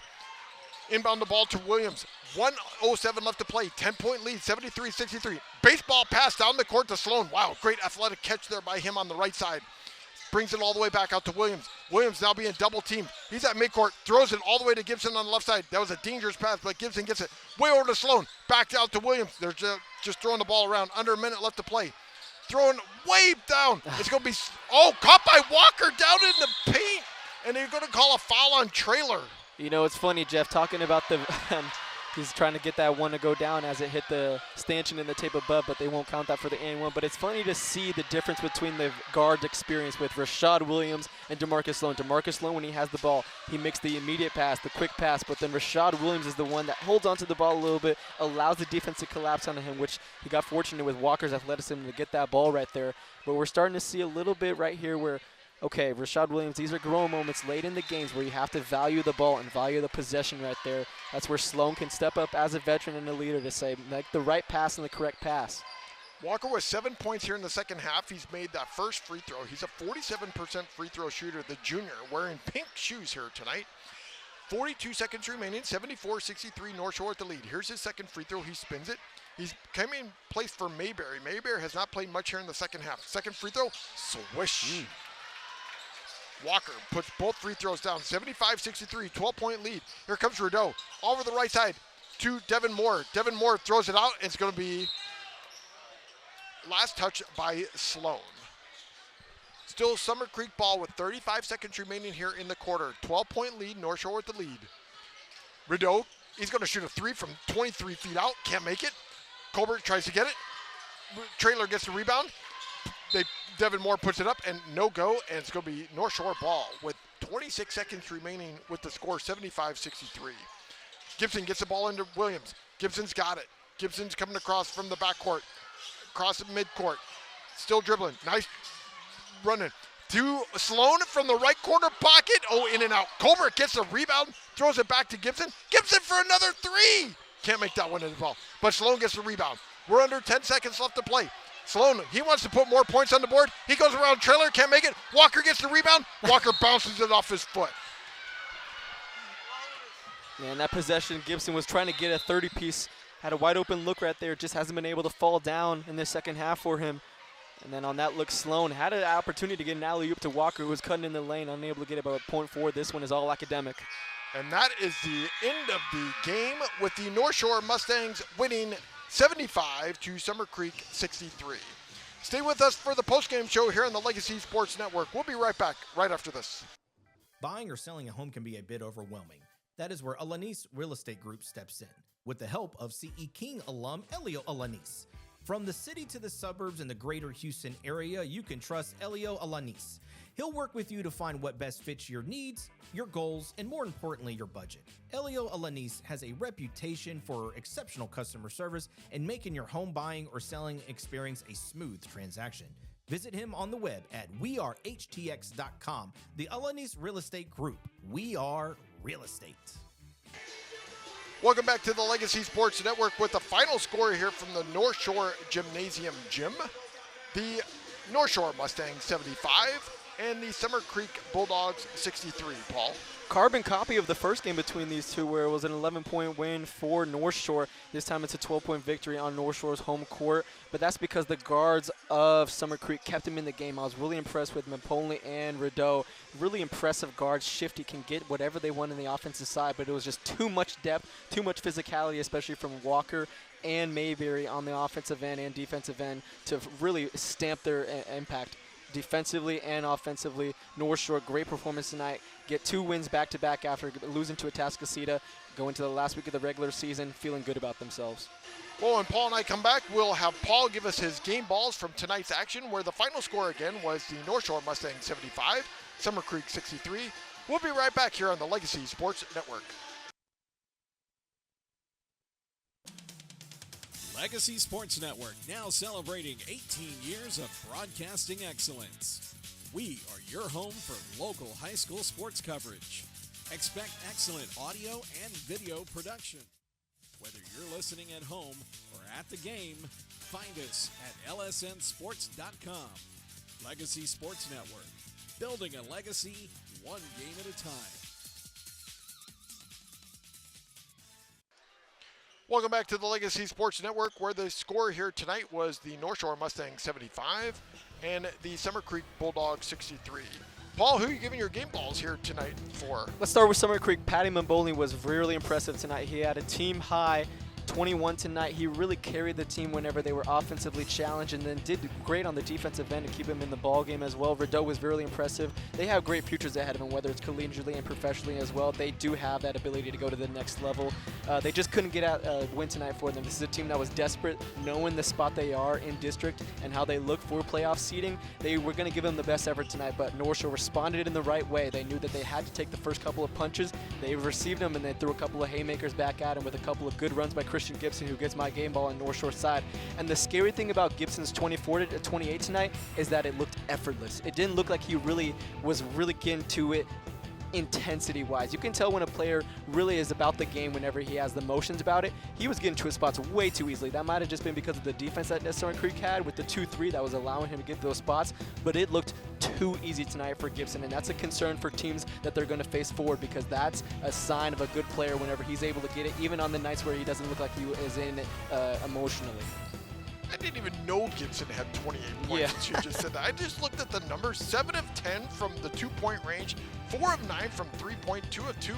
Inbound the ball to Williams. 1:07 left to play. 10-point lead, 73-63. Baseball pass down the court to Sloan. Wow, great athletic catch there by him on the right side. Brings it all the way back out to Williams. Williams now being double teamed. He's at midcourt. Throws it all the way to Gibson on the left side. That was a dangerous pass, but Gibson gets it way over to Sloan. Back out to Williams. They're just throwing the ball around. Under a minute left to play. Throwing way down. It's going to be, caught by Walker down in the paint. And they're going to call a foul on Trailer. You know, it's funny, Jeff, talking about he's trying to get that one to go down as it hit the stanchion in the tape above, but they won't count that for the and one. But it's funny to see the difference between the guards' experience with Rashad Williams and DeMarcus Sloan. DeMarcus Sloan, when he has the ball, he makes the immediate pass, the quick pass, but then Rashad Williams is the one that holds onto the ball a little bit, allows the defense to collapse on him, which he got fortunate with Walker's athleticism to get that ball right there. But we're starting to see a little bit right here where, okay, Rashad Williams, these are growing moments late in the games where you have to value the ball and value the possession right there. That's where Sloan can step up as a veteran and a leader to say, make the right pass and the correct pass. Walker with 7 points here in the second half. He's made that first free throw. He's a 47% free throw shooter, the junior, wearing pink shoes here tonight. 42 seconds remaining, 74-63, North Shore at the lead. Here's his second free throw. He spins it. He's coming in place for Mayberry. Mayberry has not played much here in the second half. Second free throw, swish. Walker puts both free throws down, 75-63, 12-point lead. Here comes Rideau, over the right side to Devin Moore. Devin Moore throws it out, and it's going to be last touch by Sloan. Still Summer Creek ball with 35 seconds remaining here in the quarter. 12-point lead, North Shore with the lead. Rideau, he's going to shoot a three from 23 feet out, can't make it. Colbert tries to get it. Trailer gets the rebound. Devin Moore puts it up and no go, and it's going to be North Shore ball with 26 seconds remaining with the score 75-63. Gibson gets the ball into Williams. Gibson's got it. Gibson's coming across from the backcourt, across the midcourt, still dribbling. Nice running. To Sloan from the right corner pocket. In and out. Colbert gets the rebound, throws it back to Gibson. Gibson for another three. Can't make that one in the ball, but Sloan gets the rebound. We're under 10 seconds left to play. Sloan, he wants to put more points on the board. He goes around Trailer, can't make it. Walker gets the rebound. Walker bounces it off his foot. Man, that possession, Gibson was trying to get a 30-piece, had a wide open look right there, just hasn't been able to fall down in the second half for him. And then on that look, Sloan had an opportunity to get an alley-oop to Walker, who was cutting in the lane, unable to get about point forward. This one is all academic. And that is the end of the game with the North Shore Mustangs winning 75 to Summer Creek 63. Stay with us for the postgame show here on the Legacy Sports Network. We'll be right back right after this. Buying or selling a home can be a bit overwhelming. That is where Alanis Real Estate Group steps in, with the help of CE King alum Elio Alanis. From the city to the suburbs and the greater Houston area, you can trust Elio Alanis. He'll work with you to find what best fits your needs, your goals, and more importantly, your budget. Elio Alanis has a reputation for exceptional customer service and making your home buying or selling experience a smooth transaction. Visit him on the web at wearehtx.com. The Alanis Real Estate Group. We are real estate. Welcome back to the Legacy Sports Network with the final score here from the North Shore Gymnasium Gym. The North Shore Mustangs 75 and the Summer Creek Bulldogs 63, Paul. Carbon copy of the first game between these two, where it was an 11-point win for North Shore. This time it's a 12-point victory on North Shore's home court, but that's because the guards of Summer Creek kept him in the game. I was really impressed with Mapolny and Rideau. Really impressive guards. Shifty can get whatever they want in the offensive side, but it was just too much depth, too much physicality, especially from Walker and Mayberry on the offensive end and defensive end to really stamp their impact. Defensively and offensively, North Shore, great performance tonight. Get 2 wins back-to-back after losing to Atascocita, go into the last week of the regular season feeling good about themselves. Well, when Paul and I come back, we'll have Paul give us his game balls from tonight's action, where the final score again was the North Shore Mustangs 75, Summer Creek 63. We'll be right back here on the Legacy Sports Network. Legacy Sports Network, now celebrating 18 years of broadcasting excellence. We are your home for local high school sports coverage. Expect excellent audio and video production. Whether you're listening at home or at the game, find us at lsnsports.com. Legacy Sports Network, building a legacy one game at a time. Welcome back to the Legacy Sports Network, where the score here tonight was the North Shore Mustangs 75 and the Summer Creek Bulldogs 63. Paul, who are you giving your game balls here tonight for? Let's start with Summer Creek. Patty Mambolni was really impressive tonight. He had a team high 21 tonight. He really carried the team whenever they were offensively challenged, and then did great on the defensive end to keep him in the ball game as well. Rideau was really impressive. They have great futures ahead of them, whether it's collegiately and professionally as well. They do have that ability to go to the next level. They just couldn't get out a win tonight for them. This is a team that was desperate, knowing the spot they are in district and how they look for playoff seeding. They were going to give them the best effort tonight, but North Shore responded in the right way. They knew that they had to take the first couple of punches. They received them, and they threw a couple of haymakers back at him with a couple of good runs by Christian Gibson, who gets my game ball on North Shore side. And the scary thing about Gibson's 24 to 28 tonight is that it looked effortless. It didn't look like he was getting to it intensity-wise. You can tell when a player really is about the game whenever he has the motions about it. He was getting to his spots way too easily. That might have just been because of the defense that Summer Creek had with the 2-3 that was allowing him to get those spots, but it looked too easy tonight for Gibson, and that's a concern for teams that they're going to face forward, because that's a sign of a good player whenever he's able to get it, even on the nights where he doesn't look like he is in it emotionally. I didn't even know Gibson had 28 points since you just said that. I just looked at the numbers. 7 of 10 from the 2-point range, 4 of 9 from 3-point, 2 of 2.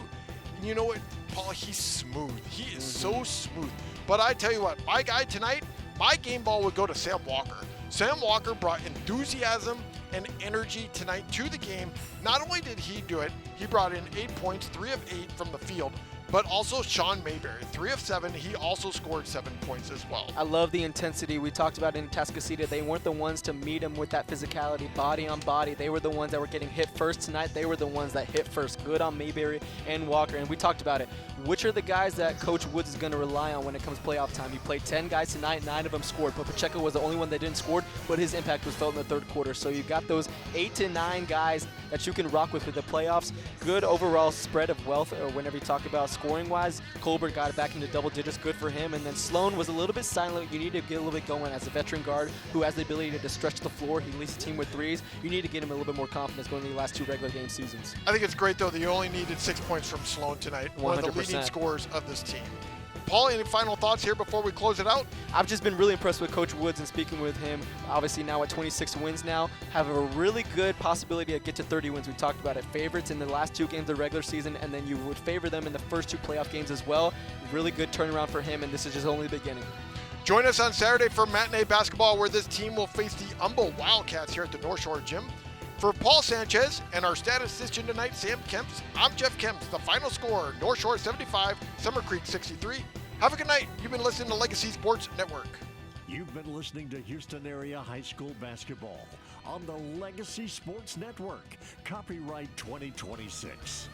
And you know what, Paul, he's smooth. He is so smooth. But I tell you what, my guy tonight, my game ball would go to Sam Walker. Sam Walker brought enthusiasm and energy tonight to the game. Not only did he do it, he brought in 8 points, 3 of 8 from the field, but also Sean Mayberry, 3 of 7. He also scored 7 points as well. I love the intensity. We talked about in Atascocita. They weren't the ones to meet him with that physicality, body on body. They were the ones that were getting hit first tonight. They were the ones that hit first. Good on Mayberry and Walker. And we talked about it. Which are the guys that Coach Woods is going to rely on when it comes playoff time? He played 10 guys tonight, 9 of them scored. But Pacheco was the only one that didn't score, but his impact was felt in the third quarter. So you've got those 8 to 9 guys that you can rock with the playoffs. Good overall spread of wealth, or whenever you talk about scoring-wise. Colbert got it back into double digits, good for him. And then Sloan was a little bit silent. You need to get a little bit going as a veteran guard who has the ability to stretch the floor. He leads the team with threes. You need to get him a little bit more confidence going into the last 2 regular game seasons. I think it's great, though, that you only needed 6 points from Sloan tonight. 100%. One of the leading scorers of this team. Paul, any final thoughts here before we close it out? I've just been really impressed with Coach Woods, and speaking with him, obviously now at 26 wins now, have a really good possibility to get to 30 wins. We talked about it. Favorites in the last 2 games of the regular season, and then you would favor them in the first 2 playoff games as well. Really good turnaround for him, and this is just only the beginning. Join us on Saturday for matinee basketball, where this team will face the Humble Wildcats here at the North Shore Gym. For Paul Sanchez and our statistician tonight, Sam Kemps, I'm Jeff Kemps. The final score, North Shore 75, Summer Creek 63. Have a good night. You've been listening to Legacy Sports Network. You've been listening to Houston Area High School Basketball on the Legacy Sports Network. Copyright 2026.